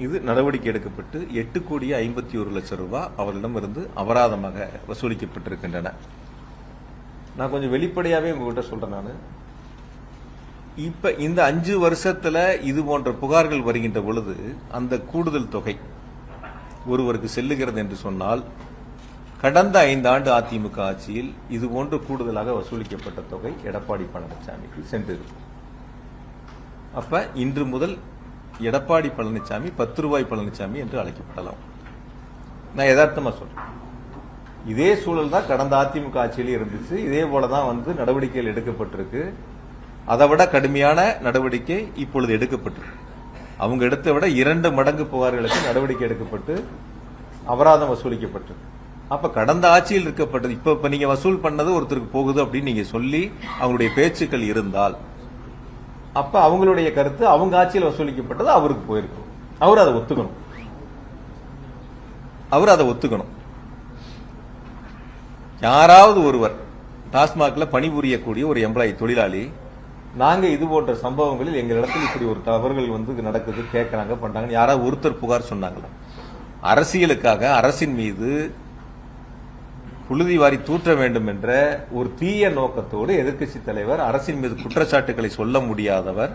இது நடவடிக்கை எடுக்கப்பட்டு 8,51,00,000 ரூபாய் அவர்களிடமிருந்து அபராதமாக வசூலிக்கப்பட்டிருக்கின்றன. நான் கொஞ்சம் வெளிப்படையாவே உங்ககிட்ட சொல்றேன். நான் இப்ப இந்த 5 வருஷத்துல இது போன்ற புகார்கள் வருகின்ற பொழுது அந்த கூடுதல் தொகை ஒருவருக்கு செல்லுகிறது என்று சொன்னால், கடந்த 5 ஆண்டு அதிமுக ஆட்சியில் இதுபோன்று கூடுதலாக வசூலிக்கப்பட்ட தொகை எடப்பாடி பழனிசாமிக்கு சென்றது. அப்ப இன்று முதல் எடப்பாடி பழனிசாமி 10 ரூபாய் பழனிசாமி என்று அழைக்கப்படலாம். நான் யதார்த்தமா சொல்றேன். இதே சூழல் தான் கடந்த அதிமுக ஆட்சியிலே இருந்துச்சு. இதே போலதான் நடவடிக்கைகள் எடுக்கப்பட்டிருக்கு. அதை விட கடுமையான நடவடிக்கை இப்பொழுது எடுக்கப்பட்டிருக்கு. அவங்க எடுத்த விட 2 மடங்கு புகார்களுக்கு நடவடிக்கை எடுக்கப்பட்டு அபராதம் வசூலிக்கப்பட்டிருக்கு. அப்ப கடந்த ஆட்சியில் இருக்கப்பட்டது இப்ப நீங்க வசூல் பண்ணது ஒருத்தருக்கு போகுது அப்படின்னு நீங்க சொல்லி அவங்களுடைய பேச்சுக்கள் இருந்தால், அப்ப அவங்களுடைய கருத்து அவங்க ஆட்சியில் வசூலிக்கப்பட்டது அவருக்கு போயிருக்கும். அவர் அதை ஒத்துக்கணும். யாராவது ஒருவர் டாஸ்மாக்ல பணிபுரியக்கூடிய ஒரு எம்ப்ளாயி தொழிலாளி, நாங்க இது போன்ற சம்பவங்களில் எங்களிடத்தில் இப்படி ஒரு தவறுகள் நடக்குது, கேட்கறாங்க, பண்றாங்க, யாராவது ஒருத்தர் புகார் சொன்னாங்களா? அரசியலுக்காக அரசின் மீது புழுதி வாரி தூற்ற வேண்டும் என்ற ஒரு தீய நோக்கத்தோடு எதிர்க்கட்சி தலைவர் அரசின் மீது குற்றச்சாட்டுகளை சொல்ல முடியாதவர்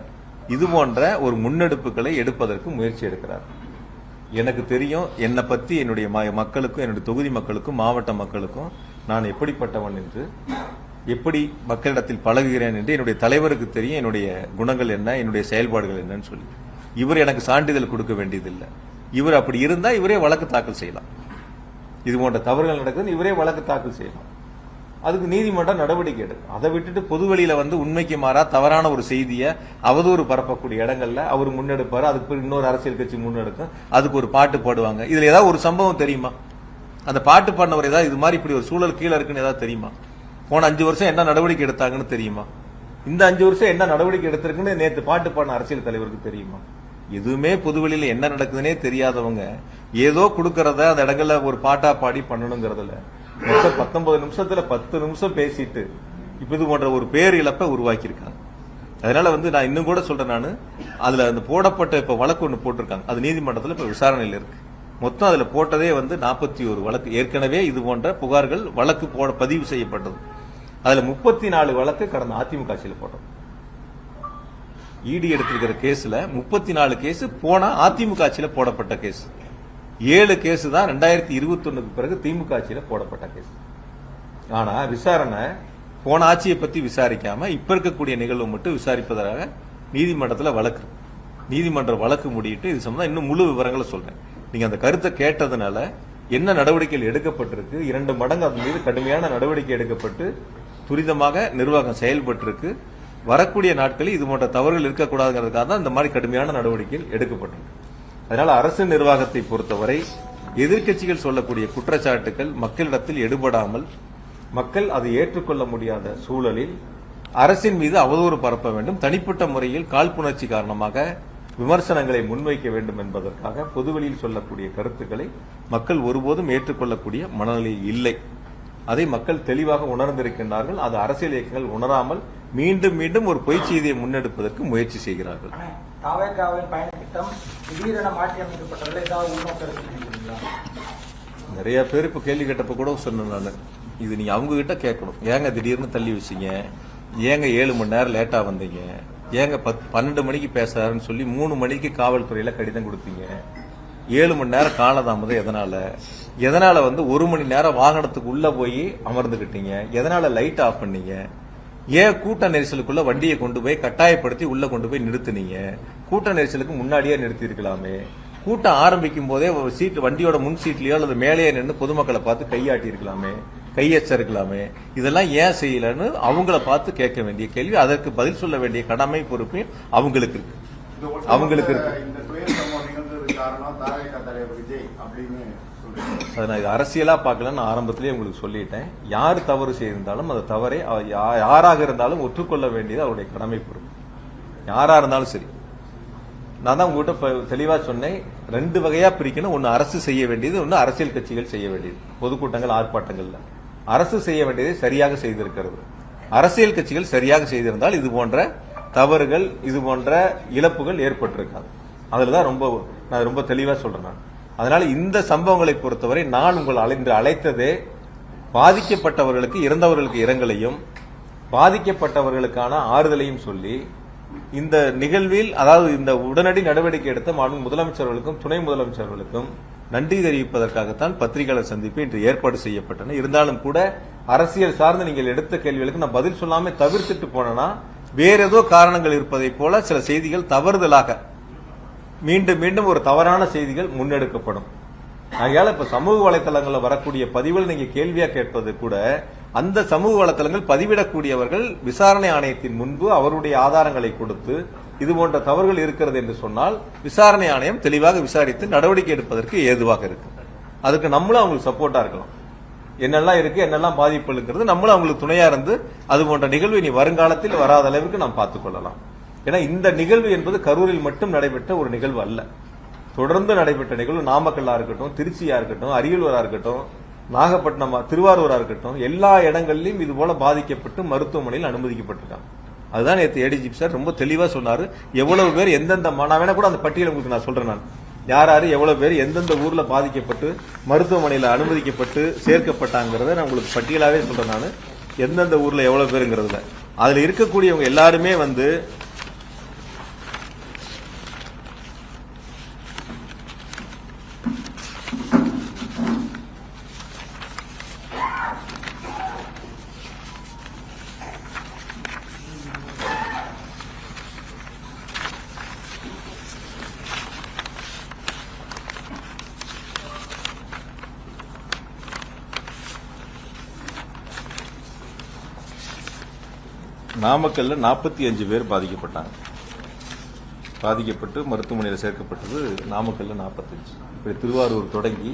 இது போன்ற ஒரு முன்னெடுப்புகளை எடுப்பதற்கு முயற்சி எடுக்கிறார். எனக்கு தெரியும், என்னை பத்தி என்னுடைய மக்களுக்கும் என்னுடைய தொகுதி மக்களுக்கும் மாவட்ட மக்களுக்கும் நான் எப்படிப்பட்டவன் என்று, எப்படி மக்களிடத்தில் பழகுகிறேன் என்று என்னுடைய தலைவருக்கு தெரியும். என்னுடைய குணங்கள் என்ன, என்னுடைய செயல்பாடுகள் என்னன்னு சொல்லி இவர் எனக்கு சான்றிதழ் கொடுக்க வேண்டியதில்லை. இவர் அப்படி இருந்தா இவரே வழக்கு தாக்கல் செய்யலாம். இது போன்ற தவறுகள் நடக்குது, இவரே வழக்கு தாக்கல் செய்யலாம். அதுக்கு நீதிமன்றம் நடவடிக்கை எடுக்கும். அதை விட்டுட்டு பொதுவெளியில உண்மைக்கு மாறா தவறான ஒரு செய்தியை அவதூறு பரப்பக்கூடிய இடங்கள்ல அவர் முன்னெடுப்பாரு. அதுக்கு இன்னொரு அரசியல் கட்சி முன்னெடுக்கும், அதுக்கு ஒரு பாட்டு பாடுவாங்க. இதுல ஏதாவது ஒரு சம்பவம் தெரியுமா? அந்த பாட்டு பாடினவர் ஏதாவது இது மாதிரி இப்படி ஒரு சூழல் கீழே இருக்குன்னு ஏதாவது தெரியுமா? போன 5 வருஷம் என்ன நடவடிக்கை எடுத்தாங்கன்னு தெரியுமா? இந்த 5 வருஷம் என்ன நடவடிக்கை எடுத்திருக்குன்னு நேற்று பாட்டு பாடின அரசியல் தலைவருக்கு தெரியுமா? எதுவுமே பொதுவெளியில என்ன நடக்குதுன்னே தெரியாதவங்க ஏதோ கொடுக்கறத அந்த இடங்கள்ல ஒரு பாட்டா பாடி பண்ணணுங்கிறதுல மொத்தம் 19 நிமிஷத்துல 10 நிமிஷம் பேசிட்டு இப்ப இது போன்ற ஒரு பேர் இழப்பை உருவாக்கி இருக்காங்க. அதனால நான் இன்னும் கூட சொல்றேன், நான் அதுல அந்த போடப்பட்ட இப்ப வழக்கு ஒன்று போட்டிருக்காங்க, அது நீதிமன்றத்தில் இப்ப விசாரணையில் இருக்கு. மொத்தம் அதுல போட்டதே 41 வழக்கு. ஏற்கனவே இது போன்ற புகார்கள் வழக்கு பதிவு செய்யப்பட்டது. அதுல 34 வழக்கு கடந்த அதிமுக ஆட்சியில் போட்டது. இடி எடுத்திருக்கிற கேஸ்ல 34 கேஸ் போன அதிமுக ஆட்சியில் போடப்பட்ட கேஸ். 7 கேஸ் தான் 2021 பிறகு திமுக ஆட்சியில் போடப்பட்ட கேஸ். ஆனா விசாரணை போன ஆட்சியை பத்தி விசாரிக்காம இப்ப இருக்கக்கூடிய நிகழ்வு மட்டும் விசாரிப்பதாக நீதிமன்றத்தில் வழக்கு. நீதிமன்ற வழக்கு முடியிட்டு இது சம்பந்தம் இன்னும் முழு விவரங்களை சொல்றேன். நீங்க அந்த கருத்தை கேட்டதுனால என்ன நடவடிக்கைகள் எடுக்கப்பட்டிருக்கு, 2 மடங்கு அதன் மீது கடுமையான நடவடிக்கை எடுக்கப்பட்டு துரிதமாக நிர்வாகம் செயல்பட்டிருக்கு. வரக்கூடிய நாட்களில் இது போன்ற தவறுகள் இருக்கக்கூடாதுங்கிறதுக்காக தான் இந்த மாதிரி கடுமையான நடவடிக்கைகள் எடுக்கப்பட்டிருக்கு. அதனால அரசு நிர்வாகத்தை பொறுத்தவரை எதிர்க்கட்சிகள் சொல்லக்கூடிய குற்றச்சாட்டுகள் மக்களிடத்தில் எடுபடாமல், மக்கள் அதை ஏற்றுக்கொள்ள முடியாத சூழலில் அரசின் மீது அவதூறு பரப்ப வேண்டும், தனிப்பட்ட முறையில் காழ்ப்புணர்ச்சி காரணமாக விமர்சனங்களை முன்வைக்க வேண்டும் என்பதற்காக பொதுவெளியில் சொல்லக்கூடிய கருத்துக்களை மக்கள் ஒருபோதும் ஏற்றுக்கொள்ளக்கூடிய மனநிலையில் இல்லை. அதை மக்கள் தெளிவாக உணர்ந்திருக்கின்றார்கள். அது அரசியல் இயக்கங்கள் உணராமல் மீண்டும் மீண்டும் ஒரு பொய் செய்தியை முன்னெடுப்பதற்கு முயற்சி செய்கிறார்கள். நிறைய பேர் இப்ப கேள்வி கேட்டப்ப கூட சொன்னேன், இது நீங்க அவங்க கிட்ட கேட்கணும். ஏங்க திடீர்னு தள்ளி வச்சீங்க, ஏங்க 7 மணி நேரம் லேட்டா வந்தீங்க, ஏங்க 12 மணிக்கு பேசுறாருன்னு சொல்லி 3 மணிக்கு காவல்துறையில கடிதம் கொடுத்தீங்க, 7 மணி நேரம் காலதாமதம் எதனால 1 மணி நேரம் வாகனத்துக்கு உள்ள போய் அமர்ந்துகிட்டீங்க, எதனால லைட் ஆஃப் பண்ணீங்க, ஏன் கூட்ட நெரிசலுக்குள்ள வண்டியை கொண்டு போய் கட்டாயப்படுத்தி உள்ள கொண்டு போய் நிறுத்தினீங்க, கூட்ட நெரிசலுக்கு முன்னாடியே நிறுத்தி இருக்கலாமே, கூட்டம் ஆரம்பிக்கும் போதே சீட்டு வண்டியோட முன் சீட்லயோ அல்லது மேலேயே நின்று பொதுமக்களை பார்த்து கையாட்டி இருக்கலாமே, கையெச்சரிக்கலாமே, இதெல்லாம் ஏன் செய்யலன்னு அவங்கள பார்த்து கேட்க வேண்டிய கேள்வி, அதற்கு பதில் சொல்ல வேண்டிய கடமை பொறுப்பு அவங்களுக்கு இருக்கு. அவங்களுக்கு இருக்கு. நான் இது அரசியலா பார்க்கலன்னு ஆரம்பத்திலேயே உங்களுக்கு சொல்லிட்டேன். யார் தவறு செய்திருந்தாலும் அந்த தவறை யாராக இருந்தாலும் ஒற்றுக்கொள்ள வேண்டியது அவருடைய கடமை பொறுப்பு. யாரா இருந்தாலும் சரி. நான் தான் உங்ககிட்ட தெளிவா சொன்னேன், 2 வகையா பிரிக்கணும். ஒன்னு அரசு செய்ய வேண்டியது, ஒன்னு அரசியல் கட்சிகள் செய்ய வேண்டியது. பொதுக்கூட்டங்கள் ஆர்ப்பாட்டங்கள்ல அரசு செய்ய வேண்டியதை சரியாக செய்திருக்கிறது. அரசியல் கட்சிகள் சரியாக செய்திருந்தால் இது போன்ற தவறுகள், இது போன்ற இழப்புகள் ஏற்பட்டிருக்காது. அதுலதான் நான் ரொம்ப தெளிவா சொல்றேன். அதனால இந்த சம்பவங்களை பொறுத்தவரை நான் உங்களை அழைத்ததே பாதிக்கப்பட்டவர்களுக்கு, இறந்தவர்களுக்கு இரங்கலையும் பாதிக்கப்பட்டவர்களுக்கான ஆறுதலையும் சொல்லி இந்த நிகழ்வில், அதாவது இந்த உடனடி நடவடிக்கை எடுத்த மாண்பு முதலமைச்சர்களுக்கும் துணை முதலமைச்சர்களுக்கும் நன்றி தெரிவிப்பதற்காகத்தான் பத்திரிகையாளர் சந்திப்பு இன்று ஏற்பாடு செய்யப்பட்டன. இருந்தாலும் கூட அரசியல் சார்ந்து நீங்கள் எடுத்த கேள்விகளுக்கு நான் பதில் சொல்லாம தவிர்த்துட்டு போனா வேற ஏதோ காரணங்கள் இருப்பதை போல சில செய்திகள் தவறுதலாக மீண்டும் மீண்டும் ஒரு தவறான செய்திகள் முன்னெடுக்கப்படும். ஆகையால இப்ப சமூக வலைதளங்களில் வரக்கூடிய பதிவுகள் நீங்க கேள்வியா கேட்பது கூட, அந்த சமூக வலைதளங்கள் பதிவிடக்கூடியவர்கள் விசாரணை ஆணையத்தின் முன்பு அவருடைய ஆதாரங்களை கொடுத்து இது போன்ற தவறுகள் இருக்கிறது என்று சொன்னால் விசாரணை ஆணையம் தெளிவாக விசாரித்து நடவடிக்கை எடுப்பதற்கு ஏதுவாக இருக்கு. அதுக்கு நம்மளும் அவங்களுக்கு சப்போர்ட்டா இருக்கலாம். என்னெல்லாம் இருக்கு, என்னெல்லாம் பாதிப்பு இருக்கிறது, நம்மளும் அவங்களுக்கு துணையா இருந்து அது போன்ற நிகழ்வு இனி வருங்காலத்தில் வராத அளவுக்கு நாம் பார்த்துக் கொள்ளலாம். ஏன்னா இந்த நிகழ்வு என்பது கரூரில் மட்டும் நடைபெற்ற ஒரு நிகழ்வு அல்ல. தொடர்ந்து நடைபெற்ற நிகழ்வு நாமக்கல்லா இருக்கட்டும், திருச்சியா இருக்கட்டும், அரியலூரா இருக்கட்டும், நாகப்பட்டினம், திருவாரூரா இருக்கட்டும், எல்லா இடங்களிலும் இது போல பாதிக்கப்பட்டு மருத்துவமனையில் அனுமதிக்கப்பட்டிருக்காங்க. அதுதான் நேற்று ஏடிஜிபி சார் ரொம்ப தெளிவா சொன்னாரு. எவ்வளவு பேர் எந்தெந்த நான் வேணா கூட அந்த பட்டியலை உங்களுக்கு நான் சொல்றேன். நான் யார் யார் எவ்வளவு பேர் எந்தெந்த ஊர்ல பாதிக்கப்பட்டு மருத்துவமனையில் அனுமதிக்கப்பட்டு சேர்க்கப்பட்டாங்கிறத நான் உங்களுக்கு பட்டியலாவே சொல்றேன். நான் எந்தெந்த ஊர்ல எவ்வளவு பேருங்கிறதுல அதுல இருக்கக்கூடியவங்க எல்லாருமே வந்து நாமக்கல்ல 45 பேர் பாதிக்கப்பட்டாங்க. பாதிக்கப்பட்டு மருத்துவமனையில் சேர்க்கப்பட்டது நாமக்கல்ல 45. இப்படி திருவாரூர் தொடங்கி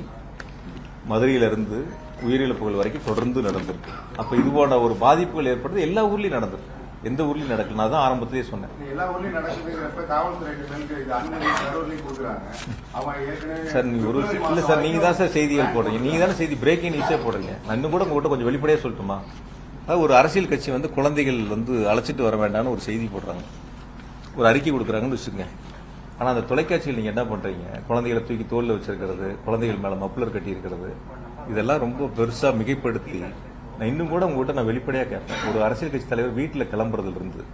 மதுரையிலிருந்து உயிரிழப்புகள் வரைக்கும் தொடர்ந்து நடந்திருக்கு. அப்ப இது போன்ற ஒரு பாதிப்புகள் ஏற்படுறது எல்லா ஊர்லயும் நடந்திருக்கு. எந்த ஊர்லயும் நடக்கல. நான் தான் ஆரம்பத்திலேயே சொன்னேன். எல்லா ஊர்லயும் நடக்குதுங்கிறப்ப காவல்துறைக்கு இது அனுமதி சர்வர்லையும் கொடுக்குறாங்க. அவங்க ஏற்கனவே சார் நீங்க ஒரு இல்ல சார், நீங்க தான் சார் செய்திகள் போடுறீங்க. நீங்க தானே செய்தி பிரேக்கிங் நியூஸே போடுறீங்க. நான் இன்னும் கூட உங்ககிட்ட கொஞ்சம் வெளிப்படையா சொல்லட்டுமா? ஒரு அரசியல் கட்சி வந்து குழந்தைகள் வந்து அழைச்சிட்டு வர வேண்டாம்னு ஒரு செய்தி போடுறாங்க, ஒரு அறிக்கை கொடுக்குறாங்கன்னு வச்சுக்கோங்க. ஆனா அந்த தொலைக்காட்சியில் நீங்க என்ன பண்றீங்க? குழந்தைகளை தூக்கி தோல்ல வச்சிருக்கிறது, குழந்தைகள் மேல மப்ளர் கட்டி இருக்கிறது, இதெல்லாம் ரொம்ப பெருசா மிகைப்படுத்தி நான் இன்னும் கூட உங்ககிட்ட நான் வெளிப்படையா கேட்பேன். ஒரு அரசியல் கட்சி தலைவர் வீட்டுல கிளம்புறதுல இருந்து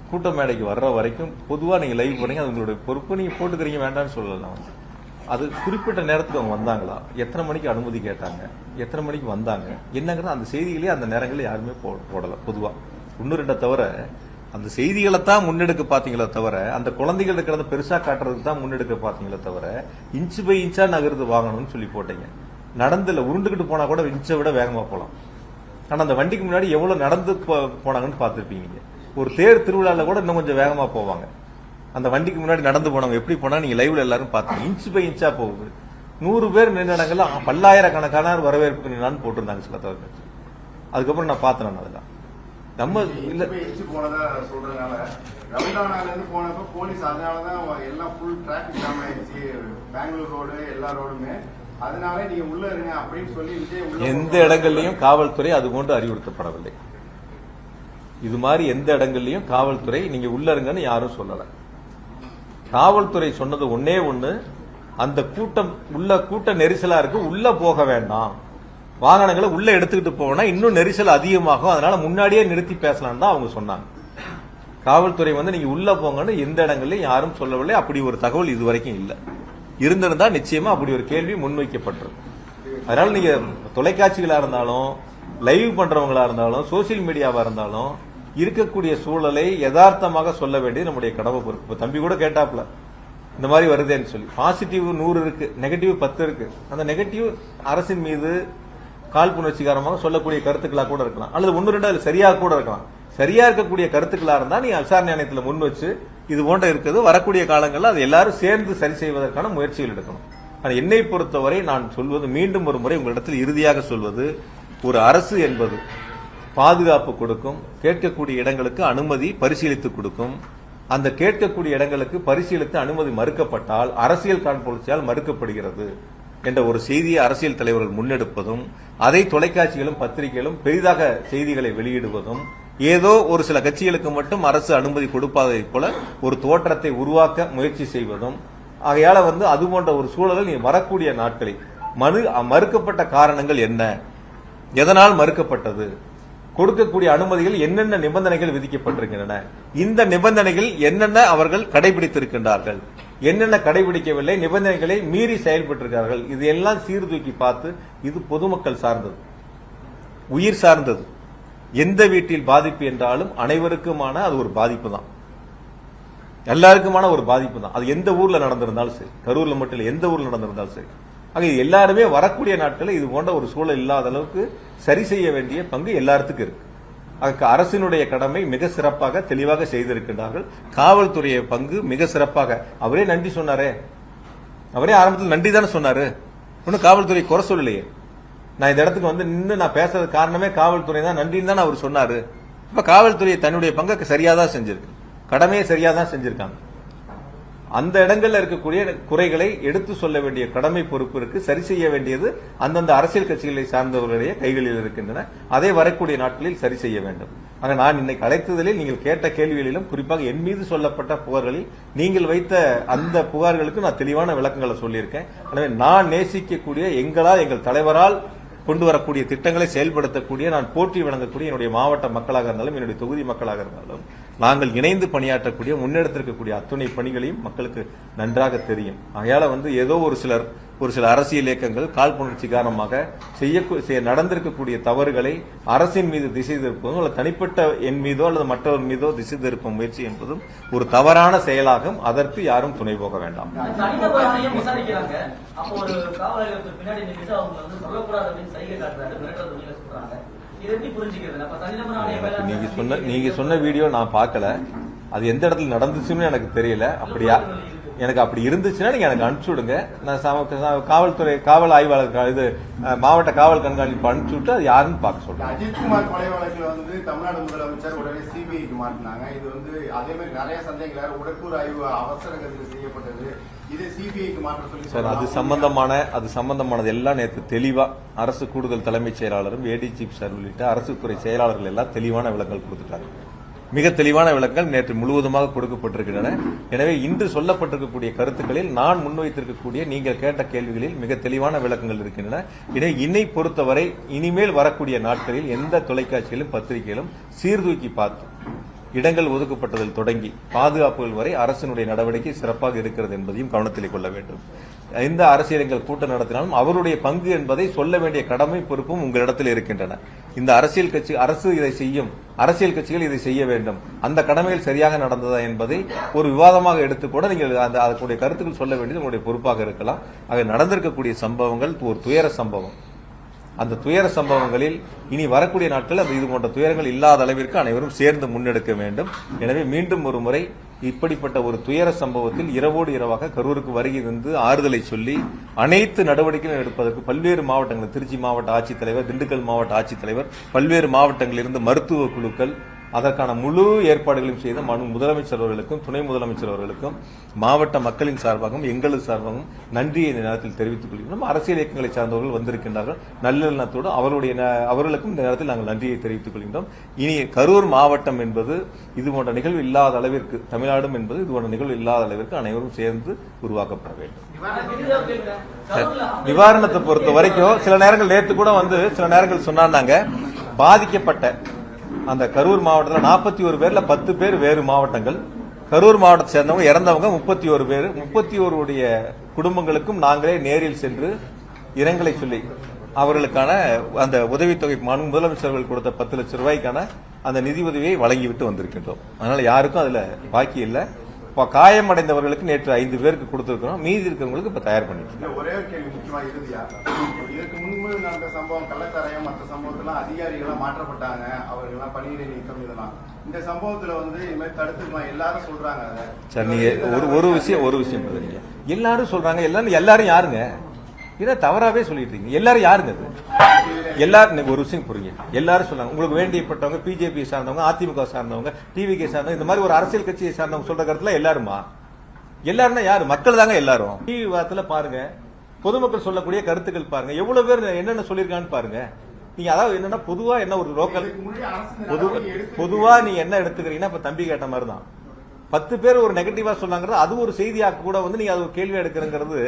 கூட்ட மேடைக்கு வர்ற வரைக்கும் பொதுவா நீங்க லைவ் பண்ணீங்க, அது உங்களுடைய பொறுப்பு. நீங்க போட்டுக்கிறீங்க, வேண்டாம்னு சொல்லலாம். அது குறிப்பிட்ட நேரத்துக்கு அவங்க வந்தாங்களா, எத்தனை மணிக்கு அனுமதி கேட்டாங்க, எத்தனை மணிக்கு வந்தாங்க என்னங்கிறது அந்த செய்திகளே அந்த நேரங்களில் யாருமே போடல. பொதுவா இன்னும் ரெண்ட தவிர அந்த செய்திகளை தான் முன்னெடுக்க பாத்தீங்களே தவிர அந்த குழந்தைகள் இருக்கிறத பெருசா காட்டுறதுக்கு தான் முன்னெடுக்க பாத்தீங்களே தவிர இன்ச்சு பை இன்ச்சா நகர்ந்து வாங்கணும்னு சொல்லி போட்டீங்க. நடந்துல உருண்டுகிட்டு போனா கூட இன்ச்சை விட வேகமா போலாம். ஆனா அந்த வண்டிக்கு முன்னாடி எவ்வளவு நடந்து போனாங்கன்னு பாத்துருப்பீங்க. ஒரு தேர் திருவிழால கூட இன்னும் கொஞ்சம் வேகமா போவாங்க. அந்த வண்டிக்கு முன்னாடி நடந்து போனவங்க எப்படி போனா நீங்க லைவ்ல எல்லாரும் பாத்தீங்க. இன்ச்சு பை இன்ச்சா போகுது. 100 பேர் நின்ற இடங்கள்ல பல்லாயிரக்கணக்கான வரவேற்பு நின்னான்னு போட்டிருந்தாங்க சில தவிர. அதுக்கப்புறம் நான் பார்த்தேன். அதெல்லாம் நம்ம இல்ல போனதா சொல்றதுனால ரவுண்டானால இருந்து போனப்ப போலீஸ் அதனாலதான் எல்லாம் ஃபுல் டிராபிக் ஜாம் ஆயிடுச்சு பெங்களூர் ரோடு எல்லா ரோடுமே. அதனால நீங்க உள்ள இருங்க அப்படின்னு சொல்லி எந்த இடங்கள்லயும் காவல்துறை அது போன்று அறிவுறுத்தப்படவில்லை. இது மாதிரி எந்த இடங்கள்லயும் காவல்துறை நீங்க உள்ள இருங்கன்னு யாரும் சொல்லல. காவல்துறை சொன்னது ஒன்னே ஒண்ணு, அந்த கூட்டம் உள்ள கூட்ட நெரிசலா இருக்கு, உள்ள போக வேண்டாம், வாகனங்களை உள்ள எடுத்துக்கிட்டு போனா இன்னும் நெரிசல் அதிகமாகும், அதனால முன்னாடியே நிறுத்தி பேசலாம் தான் அவங்க சொன்னாங்க. காவல்துறை வந்து நீங்க உள்ள போங்கன்னு எந்த இடங்கள்லயும் யாரும் சொல்லவில்லை. அப்படி ஒரு தகவல் இது வரைக்கும் இல்ல. இருந்திருந்தா நிச்சயமா அப்படி ஒரு கேள்வி முன்வைக்கப்பட்டிருக்கும். அதனால நீங்க தொலைக்காட்சிகளா இருந்தாலும் லைவ் பண்றவங்களா இருந்தாலும் சோசியல் மீடியாவா இருந்தாலும் இருக்கக்கூடிய சூழலை யதார்த்தமாக சொல்ல வேண்டியது நம்முடைய கடமை பொறுப்பு. தம்பி கூட கேட்டாப்ல இந்த மாதிரி வருதேன்னு சொல்லி. பாசிட்டிவ் 100 இருக்கு, நெகட்டிவ் 10 இருக்கு. அந்த நெகட்டிவ் அரசின் மீது காழ்ப்புணர்ச்சிகரமாக சொல்லக்கூடிய கருத்துக்களா கூட இருக்கலாம், அல்லது 1-2 அது சரியா கூட இருக்கலாம். சரியா இருக்கக்கூடிய கருத்துக்களா இருந்தா நீ விசாரணை ஆணையத்தில் முன் வச்சு இது போன்ற இருக்குது, வரக்கூடிய காலங்களில் அது எல்லாரும் சேர்ந்து சரி செய்வதற்கான முயற்சிகள் எடுக்கணும். ஆனால் என்னை பொறுத்தவரை நான் சொல்வது, மீண்டும் ஒரு முறை உங்களிடத்தில் இறுதியாக சொல்வது, ஒரு அரசு என்பது பாதுகாப்பு கொடுக்கும், கேட்கக்கூடிய இடங்களுக்கு அனுமதி பரிசீலித்து கொடுக்கும். அந்த கேட்கக்கூடிய இடங்களுக்கு பரிசீலித்து அனுமதி மறுக்கப்பட்டால் அரசியல் காழ்ப்புணர்ச்சியால் மறுக்கப்படுகிறது என்ற ஒரு செய்தியை அரசியல் தலைவர்கள் முன்னெடுப்பதும், அதை தொலைக்காட்சிகளும் பத்திரிகைகளும் பெரிதாக செய்திகளை வெளியிடுவதும், ஏதோ ஒரு சில கட்சிகளுக்கு மட்டும் அரசு அனுமதி கொடுப்பதை போல ஒரு தோற்றத்தை உருவாக்க முயற்சி செய்வதும், ஆகையால அது போன்ற ஒரு சூழலில் நீ வரக்கூடிய நாட்களில் மறுக்கப்பட்ட காரணங்கள் என்ன, எதனால் மறுக்கப்பட்டது, கொடுக்கக்கூடிய அனுமதிகள் என்னென்ன நிபந்தனைகள் விதிக்கப்பட்டிருக்கின்றன, இந்த நிபந்தனைகள் என்னென்ன அவர்கள் கடைபிடித்திருக்கின்றார்கள், என்னென்ன கடைபிடிக்கவில்லை, நிபந்தனைகளை மீறி செயல்பட்டிருக்கிறார்கள், இது எல்லாம் சீர்தூக்கி பார்த்து இது பொதுமக்கள் சார்ந்தது, உயிர் சார்ந்தது. எந்த வீட்டில் பாதிப்பு என்றாலும் அனைவருக்குமான அது ஒரு பாதிப்பு தான், எல்லாருக்குமான ஒரு பாதிப்பு தான். அது எந்த ஊர்ல நடந்திருந்தாலும் சரி, கரூர்ல மட்டும் இல்லை, எந்த ஊர்ல நடந்திருந்தாலும் சரி. ஆக எல்லாருமே வரக்கூடிய நாட்களில் இது போன்ற ஒரு சூழல் இல்லாத அளவுக்கு சரி செய்ய வேண்டிய பங்கு எல்லாத்துக்கும் இருக்கு. அதுக்கு அரசினுடைய கடமை மிக சிறப்பாக தெளிவாக செய்திருக்கின்றார்கள். காவல்துறைய பங்கு மிக சிறப்பாக, அவரே நன்றி சொன்னாரே, அவரே ஆரம்பத்தில் நன்றி தானே சொன்னாரு, ஒன்னும் காவல்துறை குறை சொல்லலையே. நான் இந்த இடத்துக்கு நின்று நான் பேசுறது காரணமே காவல்துறை தான், நன்றின்னு தான் அவர் சொன்னாரு. இப்ப காவல்துறை தன்னுடைய பங்கை சரியாதான் செஞ்சிருக்கு, கடமையை சரியாதான் செஞ்சிருக்காங்க. அந்த இடங்கள்ல இருக்கக்கூடிய குறைகளை எடுத்து சொல்ல வேண்டிய கடமை பொறுப்பு இருக்கு, சரி செய்ய வேண்டியது அந்தந்த அரசியல் கட்சிகளை சார்ந்தவர்களுடைய கைகளில் இருக்கின்றன. அதை வரக்கூடிய நாட்களில் சரி செய்ய வேண்டும். ஆக நான் இன்னைக்கு அழைத்ததில் நீங்கள் கேட்ட கேள்விகளிலும் குறிப்பாக என் மீது சொல்லப்பட்ட புகார்களில் நீங்கள் வைத்த அந்த புகார்களுக்கு நான் தெளிவான விளக்கங்களை சொல்லியிருக்கேன். எனவே நான் நேசிக்கக்கூடிய எங்கள் தலைவரால் கொண்டு வரக்கூடிய திட்டங்களை செயல்படுத்தக்கூடிய நான் போற்றி வழங்கக்கூடிய என்னுடைய மாவட்ட மக்களாக இருந்தாலும் என்னுடைய தொகுதி மக்களாக இருந்தாலும் நாங்கள் இணைந்து பணியாற்றக்கூடிய முன்னெடுத்திருக்கக்கூடிய அத்துணை பணிகளையும் மக்களுக்கு நன்றாக தெரியும். ஆகையால ஏதோ ஒரு சில அரசியல் இயக்கங்கள் காழ்ப்புணர்ச்சி காரணமாக நடந்திருக்கக்கூடிய தவறுகளை அரசின் மீது திசை திருப்பதும் அல்லது தனிப்பட்ட என் மீதோ அல்லது மற்றவர் மீதோ திசை திருப்ப முயற்சி என்பதும் ஒரு தவறான செயலாகும். அதற்கு யாரும் துணை போக வேண்டாம். நீங்க சொன்ன வீடியோ நான் பார்க்கல. அது எந்த இடத்துல நடந்துச்சுன்னு எனக்கு தெரியல. அப்படியா எனக்கு அப்படி இருந்துச்சுன்னா நீங்க எனக்கு அனுப்பிச்சு விடுங்க. நான் காவல்துறை காவல் ஆய்வாளர் இது மாவட்ட காவல் கண்காணிப்பு அனுப்பிச்சு விட்டு அது யாருன்னு பார்க்க சொல்றேன். அஜித்குமார் கொலை வழக்குல தமிழ்நாடு முதலமைச்சர் உடனே சிபிஐக்கு மாட்டினாங்க. இது அதே மாதிரி நிறைய சந்தேகங்கள் உடற்கூறு ஆய்வு அவசர கதியில் செய்யப்பட்டது. இது சிபிஐக்கு மாற்ற சொல்லி சார் அது சம்பந்தமானது எல்லாம் நேற்று தெளிவா அரசு கூடுதல் தலைமைச் செயலாளரும் ஏடி சீஃப் சார் உள்ளிட்ட அரசு துறை செயலாளர்கள் எல்லாம் தெளிவான விளக்கங்கள் கொடுத்துட்டாங்க. மிக தெளிவான விளக்கங்கள் நேற்று முழுவதுமாக கொடுக்கப்பட்டிருக்கின்றன. எனவே இன்று சொல்லப்பட்டிருக்கக்கூடிய கருத்துக்களில் நான் முன்வைத்திருக்கக்கூடிய நீங்கள் கேட்ட கேள்விகளில் மிக தெளிவான விளக்கங்கள் இருக்கின்றன. எனவே இன்னை பொறுத்தவரை இனிமேல் வரக்கூடிய நாட்களில் எந்த தொலைக்காட்சியிலும் பத்திரிகையிலும் சீர்தூக்கி பார்த்து இடங்கள் ஒதுக்கப்பட்டதில் தொடங்கி பாதுகாப்புகள் வரை அரசினுடைய நடவடிக்கை சிறப்பாக இருக்கிறது என்பதையும் கவனத்தில் கொள்ள வேண்டும். எந்த அரசியல் கூட்டம் நடத்தினாலும் அவருடைய பங்கு என்பதை சொல்ல வேண்டிய கடமை பொறுப்பும் உங்களிடத்தில் இருக்கின்றன. இந்த அரசு இதை செய்யும், அரசியல் கட்சிகள் இதை செய்ய வேண்டும், அந்த கடமைகள் சரியாக நடந்ததா என்பதை ஒரு விவாதமாக எடுத்துக்கூட நீங்கள் அதற்குடைய கருத்துக்கள் சொல்ல வேண்டியது உங்களுடைய பொறுப்பாக இருக்கலாம். ஆக நடந்திருக்கக்கூடிய சம்பவங்கள் ஒரு துயர சம்பவம். அந்த துயர சம்பவங்களில் இனி வரக்கூடிய நாட்கள் இது போன்ற துயரங்கள் இல்லாத அளவிற்கு அனைவரும் சேர்ந்து முன்னெடுக்க வேண்டும். எனவே மீண்டும் ஒரு முறை இப்படிப்பட்ட ஒரு துயர சம்பவத்தில் இரவோடு இரவாக கரூருக்கு வருகை வந்து ஆறுதலை சொல்லி அனைத்து நடவடிக்கைகளும் எடுப்பதற்கு பல்வேறு மாவட்டங்கள், திருச்சி மாவட்ட ஆட்சித்தலைவர், திண்டுக்கல் மாவட்ட ஆட்சித்தலைவர், பல்வேறு மாவட்டங்களிலிருந்து மருத்துவ குழுக்கள் அதற்கான முழு ஏற்பாடுகளையும் செய்த முதலமைச்சர் அவர்களுக்கும் துணை முதலமைச்சர் அவர்களுக்கும் மாவட்ட மக்களின் சார்பாகவும் எங்களது சார்பாகவும் நன்றியை இந்த நேரத்தில் தெரிவித்துக் கொள்கிறோம். அரசியல் இயக்கங்களை சார்ந்தவர்கள் வந்திருக்கின்றார்கள். நல்லெண்ணத்தோடு அவர்களுக்கும் இந்த நேரத்தில் நாங்கள் நன்றியை தெரிவித்துக் கொள்கின்றோம். இனி கரூர் மாவட்டம் என்பது இது போன்ற நிகழ்வு இல்லாத அளவிற்கு, தமிழ்நாடும் என்பது இது போன்ற நிகழ்வு இல்லாத அளவிற்கு அனைவரும் சேர்ந்து உருவாக்கப்பட வேண்டும். நிவாரணத்தை பொறுத்த வரைக்கும் சில நேரங்கள் நேற்று கூட சில நேரங்கள் சொன்னாங்க, பாதிக்கப்பட்ட அந்த கரூர் மாவட்டத்தில் 41 பேர்ல 10 பேர் வேறு மாவட்டங்கள், கரூர் மாவட்டத்தை சேர்ந்தவங்க இறந்தவங்க 31 பேர். 31 குடும்பங்களுக்கும் நாங்களே நேரில் சென்று இரங்கலை சொல்லி அவர்களுக்கான அந்த உதவித்தொகை முதலமைச்சர்கள் கொடுத்த 10 லட்சம் ரூபாய்க்கான அந்த நிதி உதவியை வழங்கிவிட்டு வந்திருக்கின்றோம். அதனால யாருக்கும் அதுல பாக்கி இல்லை. காயமடைந்தவர்களுக்கு நேற்று 5 பேருக்கு கொடுத்திருக்கிறோம். மீதி இருக்கிறவங்களுக்கு இப்ப தயார் பண்ணிட்டு ஒரே ஒரு கேள்வி முக்கியமா இறுதியா, இதற்கு முன்பு நடந்த சம்பவம் கள்ளச்சாராயம் மற்ற சம்பவத்தெல்லாம் அதிகாரிகள் மாற்றப்பட்டாங்க, அவர்கள்லாம் பணியிடை நீக்கம், இதெல்லாம் இந்த சம்பவத்துல இனிமேல் தடுத்துக்கலாம் எல்லாரும் சொல்றாங்க. சார் நீங்க ஒரு விஷயம் நீங்க எல்லாரும் சொல்றாங்க, எல்லாரும் யாருங்க? இதை தவறாவே சொல்லிட்டு இருக்கீங்க. எல்லாரும் யாருங்க? எல்லாரும் ஒரு விஷயம் புரியுங்க. எல்லாரும் சொன்னாங்க உங்களுக்கு வேண்டியப்பட்டவங்க பிஜேபி சார்ந்தவங்க, அதிமுக சார்ந்தவங்க, டிவிகே சார்ந்தவங்க, இந்த மாதிரி ஒரு அரசியல் கட்சியை சார்ந்தவங்க சொல்ற கருத்துல எல்லாருமா? எல்லாருன்னா யாரு? மக்கள் தாங்க எல்லாரும். டிவி வாரத்துல பாருங்க, பொதுமக்கள் சொல்லக்கூடிய கருத்துக்கள் பாருங்க, எவ்வளவு பேர் என்னென்ன சொல்லிருக்கான்னு பாருங்க. நீங்க அதாவது என்னன்னா பொதுவா என்ன ஒரு லோக்கல் பொதுவா நீங்க என்ன எடுத்துக்கிறீங்கன்னா இப்ப தம்பி கேட்ட மாதிரி தான் 10 பேர் ஒரு நெகட்டிவா சொன்னாங்கிறது அது ஒரு செய்தியாக கூட நீங்க அது ஒரு கேள்வி எடுக்கிறங்கிறது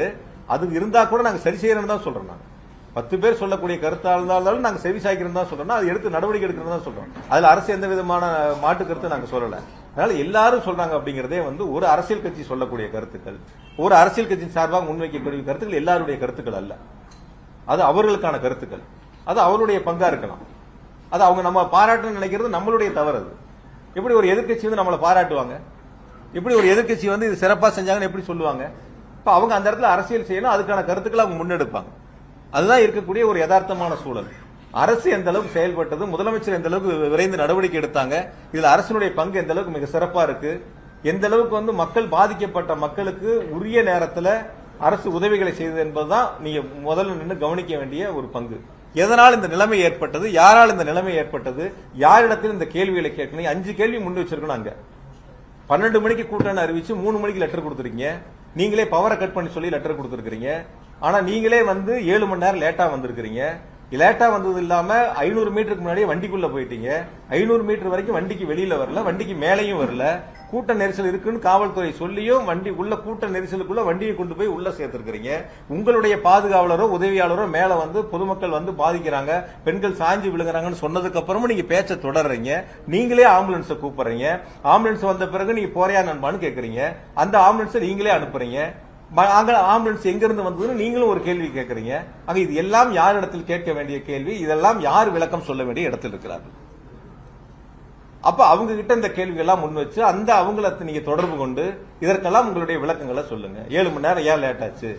அது இருந்தா கூட நாங்க சரி செய்யறோம்னு தான் சொல்றோம். நாங்க 10 பேர் சொல்லக்கூடிய கருத்தா இருந்தாலும் நாங்க செவி சாய்க்கிறோம் தான் சொல்றோம், அது எடுத்து நடவடிக்கை எடுக்கிறது தான் சொல்றோம். அதுல அரசு எந்த விதமான மாட்டு கருத்து நாங்க சொல்லல. அதனால எல்லாரும் சொல்றாங்க அப்படிங்கறதே ஒரு அரசியல் கட்சி சொல்லக்கூடிய கருத்துக்கள், ஒரு அரசியல் கட்சி சார்பாக முன்வைக்கக்கூடிய கருத்துக்கள் எல்லாருடைய கருத்துக்கள் அல்ல. அது அவர்களுக்கான கருத்துக்கள், அது அவருடைய பங்கா இருக்கலாம். அது அவங்க நம்ம பாராட்டு நினைக்கிறது நம்மளுடைய தவறு. அது எப்படி ஒரு எதிர்கட்சி நம்மளை பாராட்டுவாங்க? எப்படி ஒரு எதிர்கட்சி இது சிறப்பா செஞ்சாங்கன்னு எப்படி சொல்லுவாங்க? இப்ப அவங்க அந்த இடத்துல அரசியல் செய்யணும், அதுக்கான கருத்துக்களை அவங்க முன்னெடுப்பாங்க. அதுதான் இருக்கக்கூடிய ஒரு யதார்த்தமான சூழல். அரசு எந்த அளவுக்கு செயல்பட்டது, முதலமைச்சர் எந்த அளவுக்கு விரைந்து நடவடிக்கை எடுத்தாங்க, இதுல அரசினுடைய பங்கு எந்த அளவுக்கு மிக சிறப்பா இருக்கு, எந்த அளவுக்கு மக்கள் பாதிக்கப்பட்ட மக்களுக்கு உரிய நேரத்தில் அரசு உதவிகளை செய்தது என்பதுதான் நீங்க முதல்ல நின்று கவனிக்க வேண்டிய ஒரு பங்கு. எதனால் இந்த நிலைமை ஏற்பட்டது, யாரால் இந்த நிலைமை ஏற்பட்டது, யாரிடத்தில் இந்த கேள்விகளை கேட்கணும். 5 கேள்வி முன் வச்சிருக்கணும். அங்க 12 மணிக்கு கூட்டணி அறிவிச்சு 3 மணிக்கு லெட்டர் கொடுத்துருக்கீங்க. நீங்களே பவரை கட் பண்ணி சொல்லி லெட்டர் கொடுத்துருக்கீங்க. ஆனா நீங்களே 7 மணி நேரம் லேட்டா வந்திருக்கீங்க. லேட்டா வந்தது இல்லாம 500 மீட்டருக்கு முன்னாடியே வண்டிக்குள்ள போயிட்டீங்க. 500 மீட்டர் வரைக்கும் வண்டிக்கு வெளியில வரல, வண்டிக்கு மேலையும் வரல. கூட்ட நெரிசல் இருக்குன்னு காவல்துறை சொல்லியும் வண்டி உள்ள கூட்ட நெரிசலுக்குள்ள வண்டியை கொண்டு போய் உள்ள சேர்த்திருக்கிறீங்க. உங்களுடைய பாதுகாவலரோ உதவியாளரோ மேல வந்து பொதுமக்கள் வந்து பாதிக்கிறாங்க, பெண்கள் சாஞ்சு விழுங்குறாங்கன்னு சொன்னதுக்கு அப்புறமும் நீங்க பேச்ச தொடர்றீங்க. நீங்களே ஆம்புலன்ஸை கூப்பிடுறீங்க. ஆம்புலன்ஸ் வந்த பிறகு நீங்க போறியா நண்பான்னு கேக்குறீங்க. அந்த ஆம்புலன்ஸை நீங்களே அனுப்புறீங்க. அங்க ஆம்புலன்ஸ் எங்க இருந்து வந்ததுன்னு நீங்களும் ஒரு கேள்வி கேட்கறீங்க. ஆக இது எல்லாம் யார் இடத்தில் கேட்க வேண்டிய கேள்வி? இதெல்லாம் யார் விளக்கம் சொல்ல வேண்டிய இடத்தில் இருக்கிறார்கள்? அப்ப அவங்க கிட்ட இந்த கேள்வி எல்லாம் முன் வச்சு அந்த அவங்களை நீங்க தொடர்பு கொண்டு இதற்கெல்லாம் உங்களுடைய விளக்கங்களை சொல்லுங்க. 7 மணி நேரம் ஏன் லேட் ஆச்சு?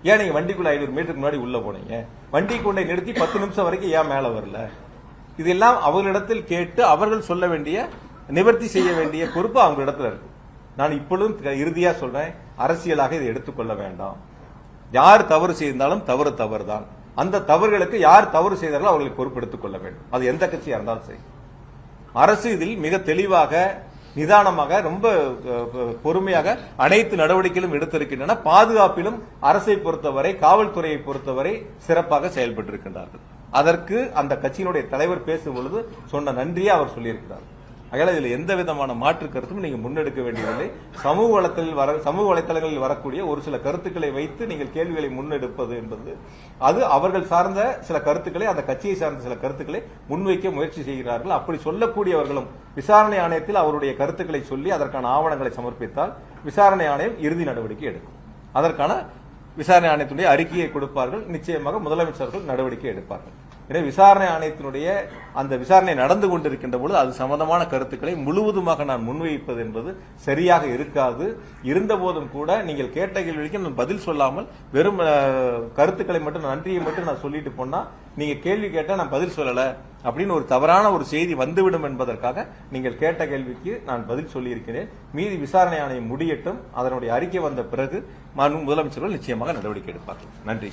ஏன் நீங்க வண்டிக்குள்ள 500 மீட்டருக்கு முன்னாடி உள்ள போனீங்க? வண்டி கொண்டை நிறுத்தி 10 நிமிஷம் வரைக்கும் ஏன் மேல வரல? இதெல்லாம் அவர்களிடத்தில் கேட்டு அவர்கள் சொல்ல வேண்டிய, நிவர்த்தி செய்ய வேண்டிய பொறுப்பு அவங்க இடத்துல இருக்கு. நான் இப்பொழுதும் இறுதியா சொல்றேன், அரசியலாக இதை எடுத்துக்கொள்ள வேண்டாம். யார் தவறு செய்தாலும் தவறு தான். அந்த தவறுகளுக்கு யார் தவறு செய்தார்களோ அவர்களுக்கு பொறுப்பு எடுத்துக் கொள்ள வேண்டும். அது எந்த கட்சியா இருந்தாலும் சரி. அரசு இதில் மிக தெளிவாக, நிதானமாக, ரொம்ப பொறுமையாக அனைத்து நடவடிக்கைகளும் எடுத்திருக்கின்றன. பாதுகாப்பிலும் அரசை பொறுத்தவரை, காவல்துறையை பொறுத்தவரை சிறப்பாக செயல்பட்டிருக்கின்றார்கள். அதற்கு அந்த கட்சியினுடைய தலைவர் பேசும் பொழுது சொன்ன நன்றியை அவர் சொல்லியிருக்கிறார். அதனால இதுல எந்த விதமான மாற்று கருத்தும் நீங்க முன்னெடுக்க வேண்டியதில்லை. சமூக வலைத்தளங்களில் வரக்கூடிய ஒரு சில கருத்துக்களை வைத்து நீங்கள் கேள்விகளை முன்னெடுப்பது என்பது அது அவர்கள் சார்ந்த சில கருத்துக்களை, அந்த கட்சியை சார்ந்த சில கருத்துக்களை முன்வைக்க முயற்சி செய்கிறார்கள். அப்படி சொல்லக்கூடியவர்களும் விசாரணை ஆணையத்தில் அவருடைய கருத்துக்களை சொல்லி அதற்கான ஆவணங்களை சமர்ப்பித்தால் விசாரணை ஆணையம் இறுதி நடவடிக்கை எடுக்கும். அதற்கான விசாரணை ஆணையத்தினுடைய அறிக்கையை கொடுப்பார்கள். நிச்சயமாக முதலமைச்சர்கள் நடவடிக்கை எடுப்பார்கள். எனவே விசாரணை ஆணையத்தினுடைய அந்த விசாரணை நடந்து கொண்டிருக்கின்ற பொழுது அது சம்பந்தமான கருத்துக்களை முழுவதுமாக நான் முன்வைப்பது என்பது சரியாக இருக்காது. இருந்த போதும் கூட நீங்கள் கேட்ட கேள்விக்கு நான் பதில் சொல்லாமல் வெறும் கருத்துக்களை மட்டும், நன்றியை மட்டும் நான் சொல்லிட்டு போனா, நீங்க கேள்வி கேட்டா நான் பதில் சொல்லல அப்படின்னு ஒரு தவறான ஒரு செய்தி வந்துவிடும் என்பதற்காக நீங்கள் கேட்ட கேள்விக்கு நான் பதில் சொல்லியிருக்கிறேன். மீதி விசாரணை ஆணையம் முடியட்டும். அதனுடைய அறிக்கை வந்த பிறகு முதலமைச்சர்கள் நிச்சயமாக நடவடிக்கை எடுப்பார்கள். நன்றி.